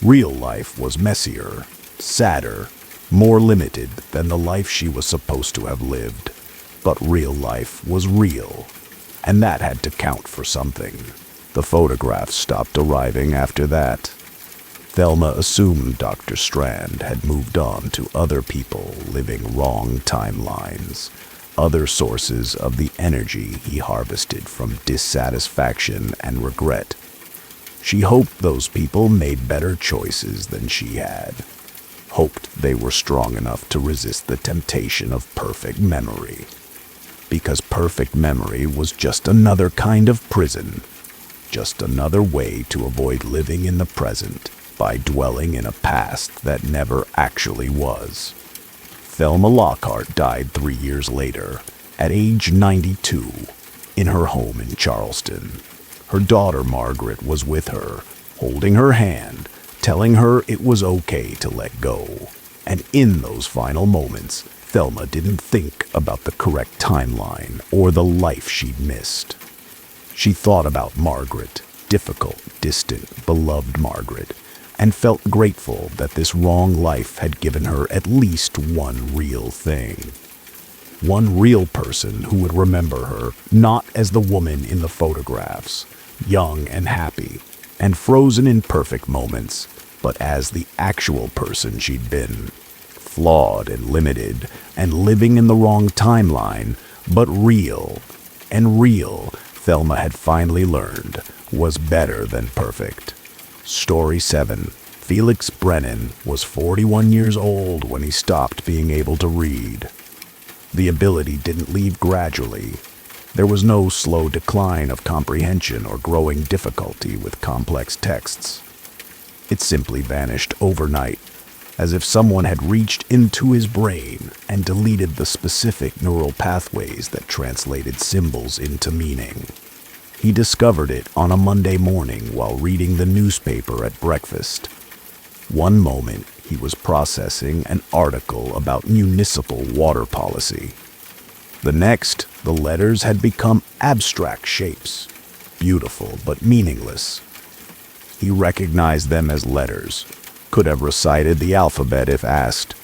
Real life was messier, sadder, more limited than the life she was supposed to have lived. But real life was real, and that had to count for something. The photographs stopped arriving after that. Thelma assumed Dr. Strand had moved on to other people living wrong timelines, other sources of the energy he harvested from dissatisfaction and regret. She hoped those people made better choices than she had. hoped they were strong enough to resist the temptation of perfect memory. Because perfect memory was just another kind of prison, just another way to avoid living in the present by dwelling in a past that never actually was. Thelma Lockhart died 3 years later, at age 92, in her home in Charleston. Her daughter Margaret was with her, holding her hand, telling her it was okay to let go. And in those final moments, Thelma didn't think about the correct timeline or the life she'd missed. She thought about Margaret, difficult, distant, beloved Margaret, and felt grateful that this wrong life had given her at least one real thing. One real person who would remember her not as the woman in the photographs, young and happy, and frozen in perfect moments, but as the actual person she'd been. Flawed and limited, and living in the wrong timeline, but real. And real, Thelma had finally learned, was better than perfect. Story 7. Felix Brennan was 41 years old when he stopped being able to read. The ability didn't leave gradually. There was no slow decline of comprehension or growing difficulty with complex texts. It simply vanished overnight, as if someone had reached into his brain and deleted the specific neural pathways that translated symbols into meaning. He discovered it on a Monday morning while reading the newspaper at breakfast. One moment, he was processing an article about municipal water policy. The next, the letters had become abstract shapes, beautiful but meaningless. He recognized them as letters, could have recited the alphabet if asked,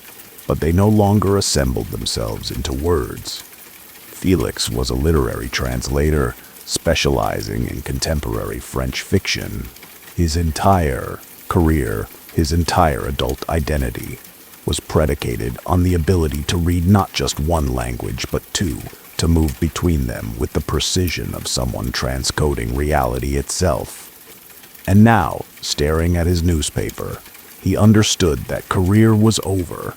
but they no longer assembled themselves into words. Felix was a literary translator, specializing in contemporary French fiction. His entire career, his entire adult identity, was predicated on the ability to read not just one language, but two, to move between them with the precision of someone transcoding reality itself. And now, staring at his newspaper, he understood that career was over.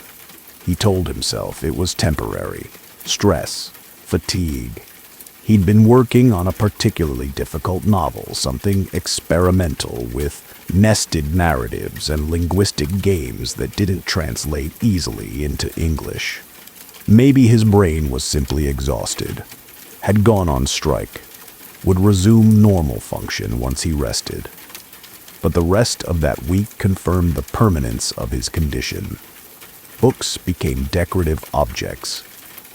He told himself it was temporary, stress, fatigue. He'd been working on a particularly difficult novel, something experimental with nested narratives and linguistic games that didn't translate easily into English. Maybe his brain was simply exhausted, had gone on strike, would resume normal function once he rested. But the rest of that week confirmed the permanence of his condition. Books became decorative objects.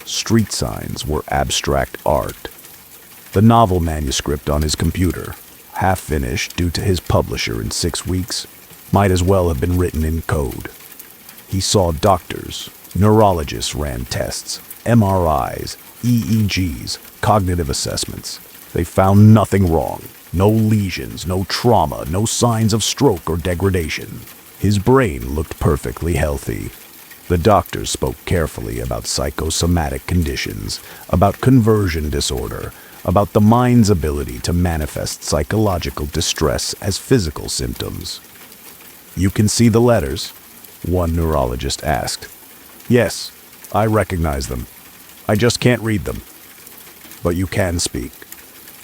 Street signs were abstract art. The novel manuscript on his computer, half finished due to his publisher in 6 weeks, might as well have been written in code. He saw doctors, neurologists ran tests, MRIs, EEGs, cognitive assessments. They found nothing wrong. No lesions, no trauma, no signs of stroke or degradation. His brain looked perfectly healthy. The doctors spoke carefully about psychosomatic conditions, about conversion disorder, about the mind's ability to manifest psychological distress as physical symptoms. "You can see the letters?" one neurologist asked. "Yes, I recognize them. I just can't read them." "But you can speak.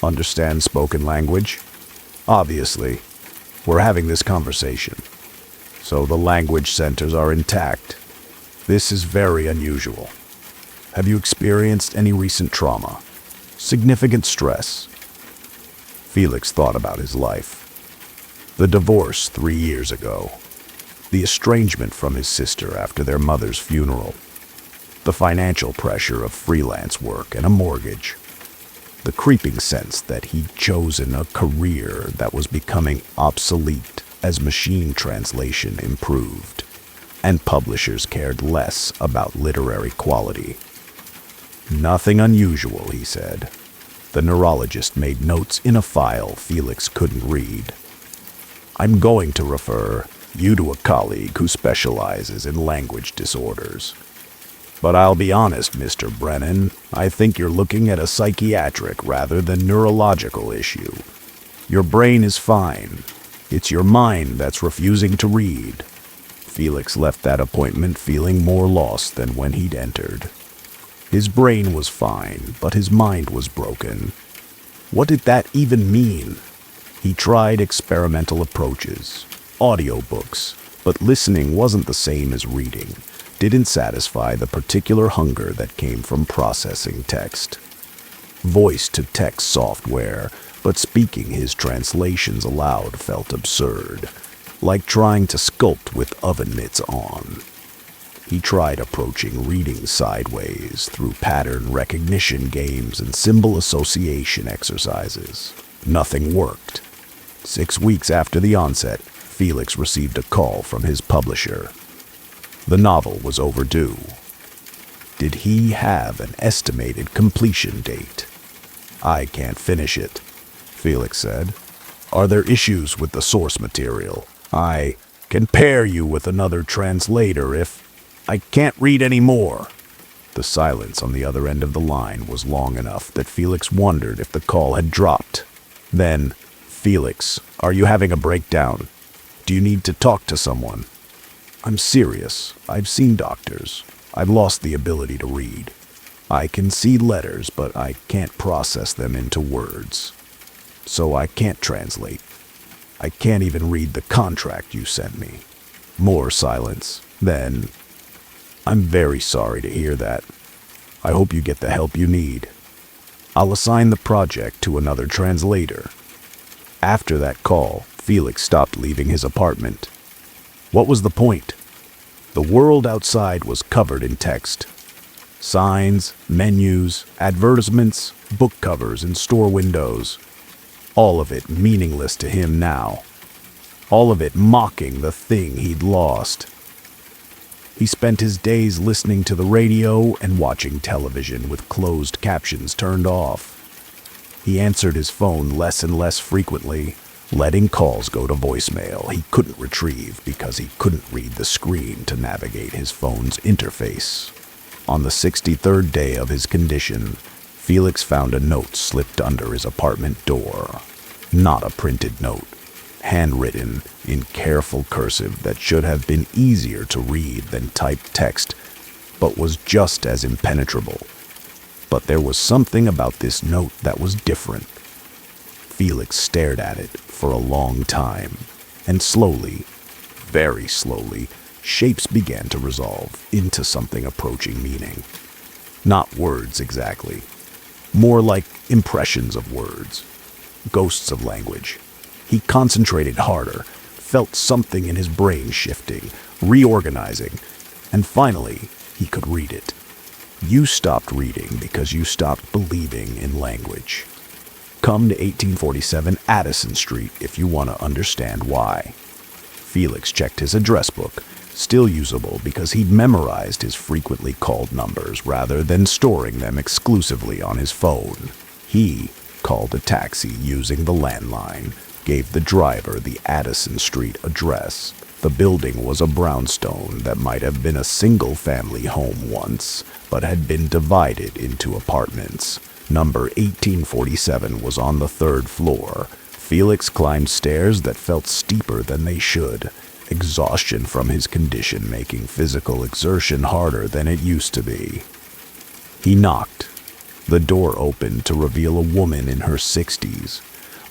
Understand spoken language?" "Obviously. We're having this conversation. So the language centers are intact. This is very unusual. Have you experienced any recent trauma? Significant stress?" Felix thought about his life. The divorce 3 years ago. The estrangement from his sister after their mother's funeral. The financial pressure of freelance work and a mortgage. The creeping sense that he'd chosen a career that was becoming obsolete as machine translation improved, and publishers cared less about literary quality. "Nothing unusual," he said. The neurologist made notes in a file Felix couldn't read. "I'm going to refer you to a colleague who specializes in language disorders. But I'll be honest, Mr. Brennan, I think you're looking at a psychiatric rather than neurological issue. Your brain is fine. It's your mind that's refusing to read." Felix left that appointment feeling more lost than when he'd entered. His brain was fine, but his mind was broken. What did that even mean? He tried experimental approaches, audiobooks, but listening wasn't the same as reading, didn't satisfy the particular hunger that came from processing text. Voice-to-text software, but speaking his translations aloud felt absurd, like trying to sculpt with oven mitts on. He tried approaching reading sideways through pattern recognition games and symbol association exercises. Nothing worked. 6 weeks after the onset, Felix received a call from his publisher. The novel was overdue. Did he have an estimated completion date? "I can't finish it," Felix said. "Are there issues with the source material? I can pair you with another translator if I can't read any more." The silence on the other end of the line was long enough that Felix wondered if the call had dropped. Then, "Felix, are you having a breakdown? Do you need to talk to someone?" "I'm serious. I've seen doctors. I've lost the ability to read. I can see letters, but I can't process them into words. So I can't translate. I can't even read the contract you sent me." More silence. Then, "I'm very sorry to hear that. I hope you get the help you need. I'll assign the project to another translator." After that call, Felix stopped leaving his apartment. What was the point? The world outside was covered in text. Signs, menus, advertisements, book covers, and store windows. All of it meaningless to him now. All of it mocking the thing he'd lost. He spent his days listening to the radio and watching television with closed captions turned off. He answered his phone less and less frequently, letting calls go to voicemail he couldn't retrieve because he couldn't read the screen to navigate his phone's interface. On the 63rd day of his condition, Felix found a note slipped under his apartment door. Not a printed note, handwritten in careful cursive that should have been easier to read than typed text, but was just as impenetrable. But there was something about this note that was different. Felix stared at it for a long time, and slowly, very slowly, shapes began to resolve into something approaching meaning. Not words exactly, more like impressions of words, ghosts of language. He concentrated harder, felt something in his brain shifting, reorganizing, and finally he could read it. You stopped reading because you stopped believing in language. Come to 1847 Addison Street if you want to understand why. Felix checked his address book, still usable because he'd memorized his frequently called numbers rather than storing them exclusively on his phone. He called a taxi using the landline, gave the driver the Addison Street address. The building was a brownstone that might have been a single-family home once, but had been divided into apartments. Number 1847 was on the 3rd floor. Felix climbed stairs that felt steeper than they should, exhaustion from his condition making physical exertion harder than it used to be. He knocked. The door opened to reveal a woman in her 60s,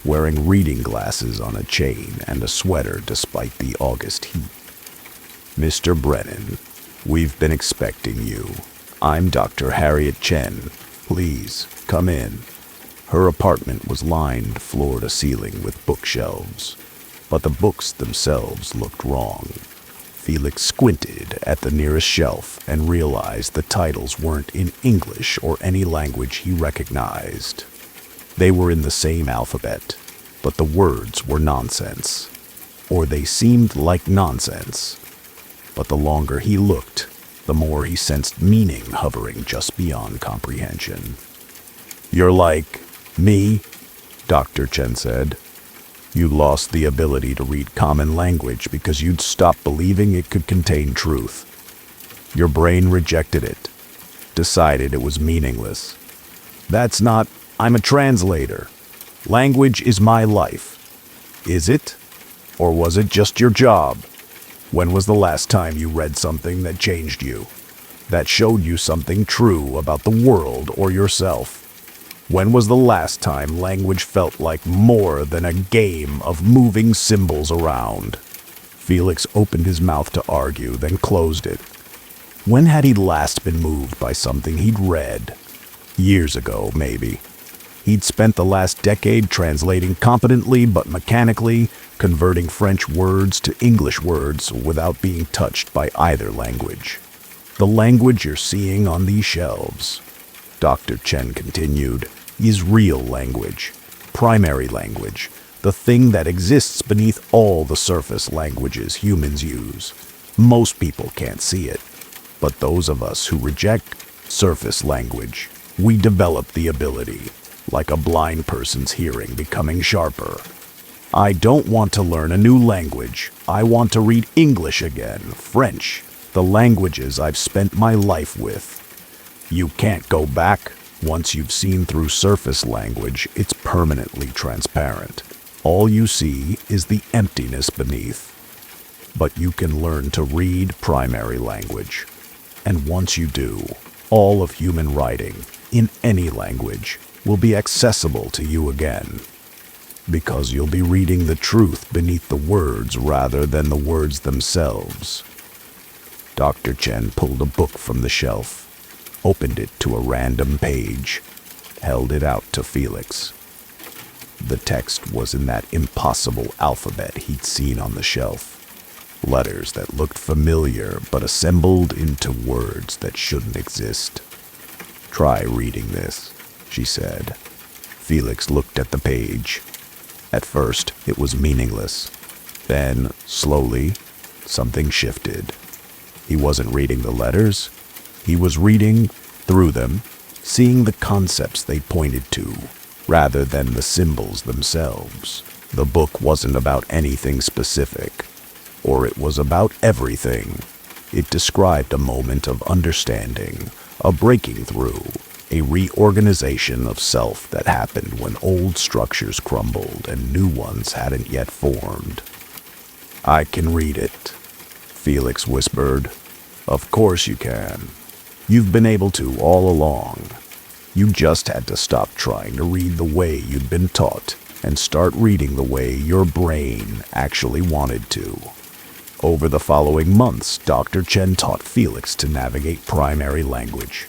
wearing reading glasses on a chain and a sweater despite the August heat. "Mr. Brennan, we've been expecting you. I'm Dr. Harriet Chen. Please, come in." Her apartment was lined floor to ceiling with bookshelves, but the books themselves looked wrong. Felix squinted at the nearest shelf and realized the titles weren't in English or any language he recognized. They were in the same alphabet, but the words were nonsense. Or they seemed like nonsense. But the longer he looked, the more he sensed meaning hovering just beyond comprehension. "You're like me," Dr. Chen said. "You lost the ability to read common language because you'd stopped believing it could contain truth. Your brain rejected it, decided it was meaningless. That's not, I'm a translator. Language is my life. Is it? Or was it just your job?" When was the last time you read something that changed you? That showed you something true about the world or yourself? When was the last time language felt like more than a game of moving symbols around? Felix opened his mouth to argue, then closed it. When had he last been moved by something he'd read? Years ago, maybe. He'd spent the last decade translating competently but mechanically, converting French words to English words without being touched by either language. The language you're seeing on these shelves, Dr. Chen continued, is real language, primary language, the thing that exists beneath all the surface languages humans use. Most people can't see it, but those of us who reject surface language, we develop the ability, like a blind person's hearing becoming sharper. I don't want to learn a new language. I want to read English again, French, the languages I've spent my life with. You can't go back. Once you've seen through surface language, it's permanently transparent. All you see is the emptiness beneath. But you can learn to read primary language. And once you do, all of human writing, in any language, will be accessible to you again. Because you'll be reading the truth beneath the words rather than the words themselves. Dr. Chen pulled a book from the shelf, opened it to a random page, held it out to Felix. The text was in that impossible alphabet he'd seen on the shelf. Letters that looked familiar but assembled into words that shouldn't exist. Try reading this, she said. Felix looked at the page. At first, it was meaningless. Then, slowly, something shifted. He wasn't reading the letters. He was reading through them, seeing the concepts they pointed to, rather than the symbols themselves. The book wasn't about anything specific, or it was about everything. It described a moment of understanding, a breaking through, a reorganization of self that happened when old structures crumbled and new ones hadn't yet formed. I can read it, Felix whispered. Of course you can. You've been able to all along. You just had to stop trying to read the way you'd been taught and start reading the way your brain actually wanted to. Over the following months, Dr. Chen taught Felix to navigate primary language.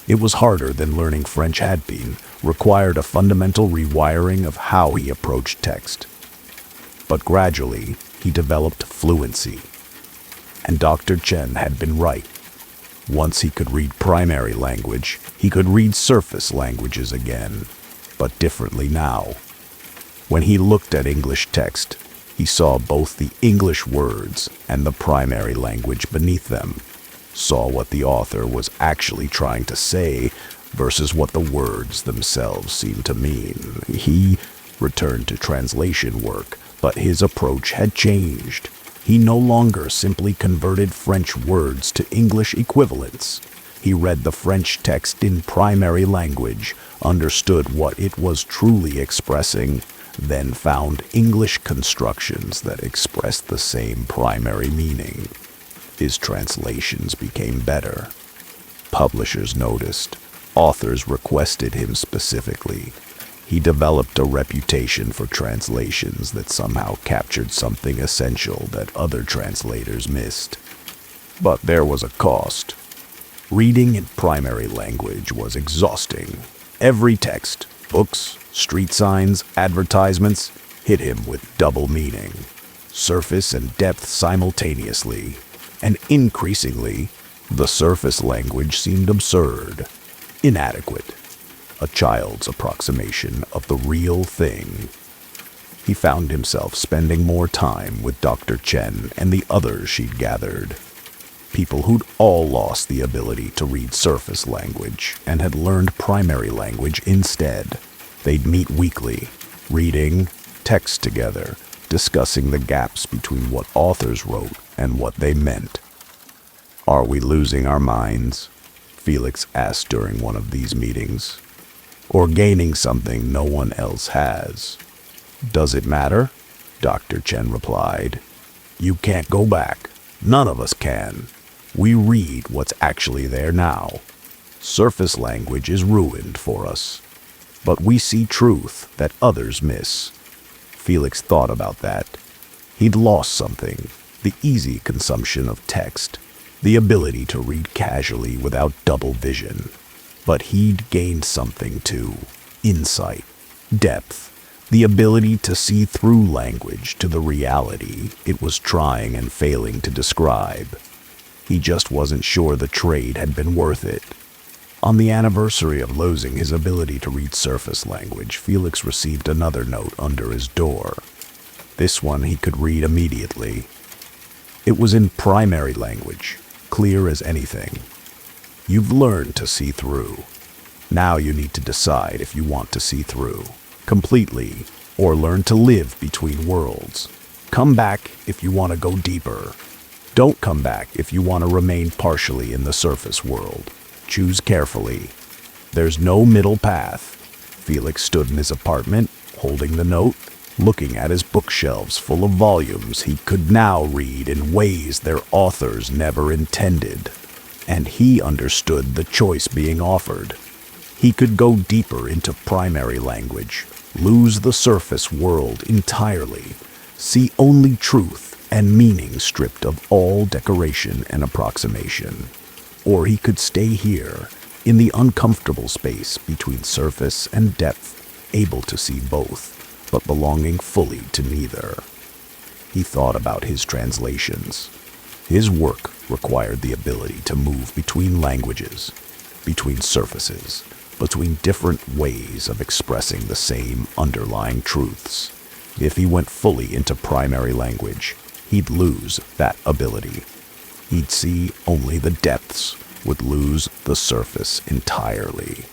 It was harder than learning French had been, required a fundamental rewiring of how he approached text. But gradually, he developed fluency. And Dr. Chen had been right. Once he could read primary language, he could read surface languages again, but differently now. When he looked at English text, he saw both the English words and the primary language beneath them, saw what the author was actually trying to say versus what the words themselves seemed to mean. He returned to translation work, but his approach had changed. He no longer simply converted French words to English equivalents. He read the French text in primary language, understood what it was truly expressing, then found English constructions that expressed the same primary meaning. His translations became better. Publishers noticed. Authors requested him specifically. He developed a reputation for translations that somehow captured something essential that other translators missed. But there was a cost. Reading in primary language was exhausting. Every text, books, street signs, advertisements, hit him with double meaning. Surface and depth simultaneously. And increasingly, the surface language seemed absurd, inadequate, a child's approximation of the real thing. He found himself spending more time with Dr. Chen and the others she'd gathered. People who'd all lost the ability to read surface language and had learned primary language instead. They'd meet weekly, reading text together, discussing the gaps between what authors wrote and what they meant. Are we losing our minds? Felix asked during one of these meetings. Or gaining something no one else has? Does it matter? Dr. Chen replied. You can't go back. None of us can. We read what's actually there now. Surface language is ruined for us. But we see truth that others miss. Felix thought about that. He'd lost something, the easy consumption of text, the ability to read casually without double vision. But he'd gained something too, insight, depth, the ability to see through language to the reality it was trying and failing to describe. He just wasn't sure the trade had been worth it. On the anniversary of losing his ability to read surface language, Felix received another note under his door. This one he could read immediately. It was in primary language, clear as anything. You've learned to see through. Now you need to decide if you want to see through completely or learn to live between worlds. Come back if you want to go deeper. Don't come back if you want to remain partially in the surface world. Choose carefully. There's no middle path. Felix stood in his apartment, holding the note, looking at his bookshelves full of volumes he could now read in ways their authors never intended. And he understood the choice being offered. He could go deeper into primary language, lose the surface world entirely, see only truth and meaning stripped of all decoration and approximation. Or he could stay here, in the uncomfortable space between surface and depth, able to see both, but belonging fully to neither. He thought about his translations. His work required the ability to move between languages, between surfaces, between different ways of expressing the same underlying truths. If he went fully into primary language, he'd lose that ability. He'd see only the depths, would lose the surface entirely.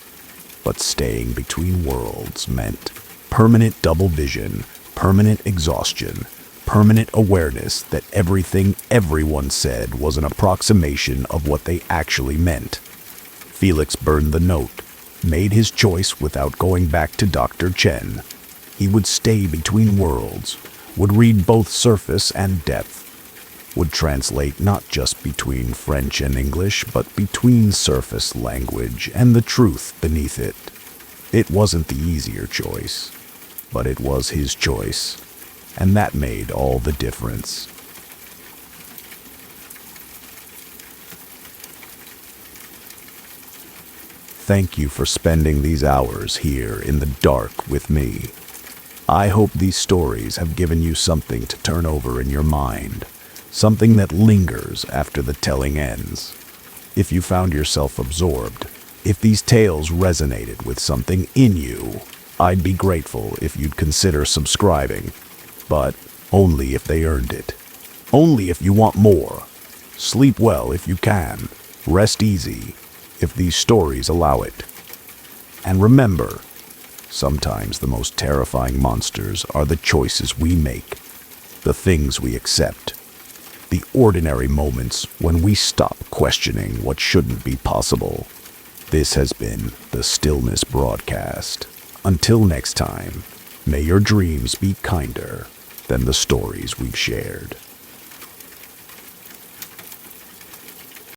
But staying between worlds meant permanent double vision, permanent exhaustion, permanent awareness that everything everyone said was an approximation of what they actually meant. Felix burned the note, made his choice without going back to Dr. Chen. He would stay between worlds, would read both surface and depth, would translate not just between French and English, but between surface language and the truth beneath it. It wasn't the easier choice, but it was his choice, and that made all the difference. Thank you for spending these hours here in the dark with me. I hope these stories have given you something to turn over in your mind, something that lingers after the telling ends. If you found yourself absorbed, if these tales resonated with something in you, I'd be grateful if you'd consider subscribing, but only if they earned it. Only if you want more. Sleep well if you can. Rest easy if these stories allow it. And remember, sometimes the most terrifying monsters are the choices we make, the things we accept, the ordinary moments when we stop questioning what shouldn't be possible. This has been the Stillness Broadcast. Until next time, may your dreams be kinder than the stories we've shared.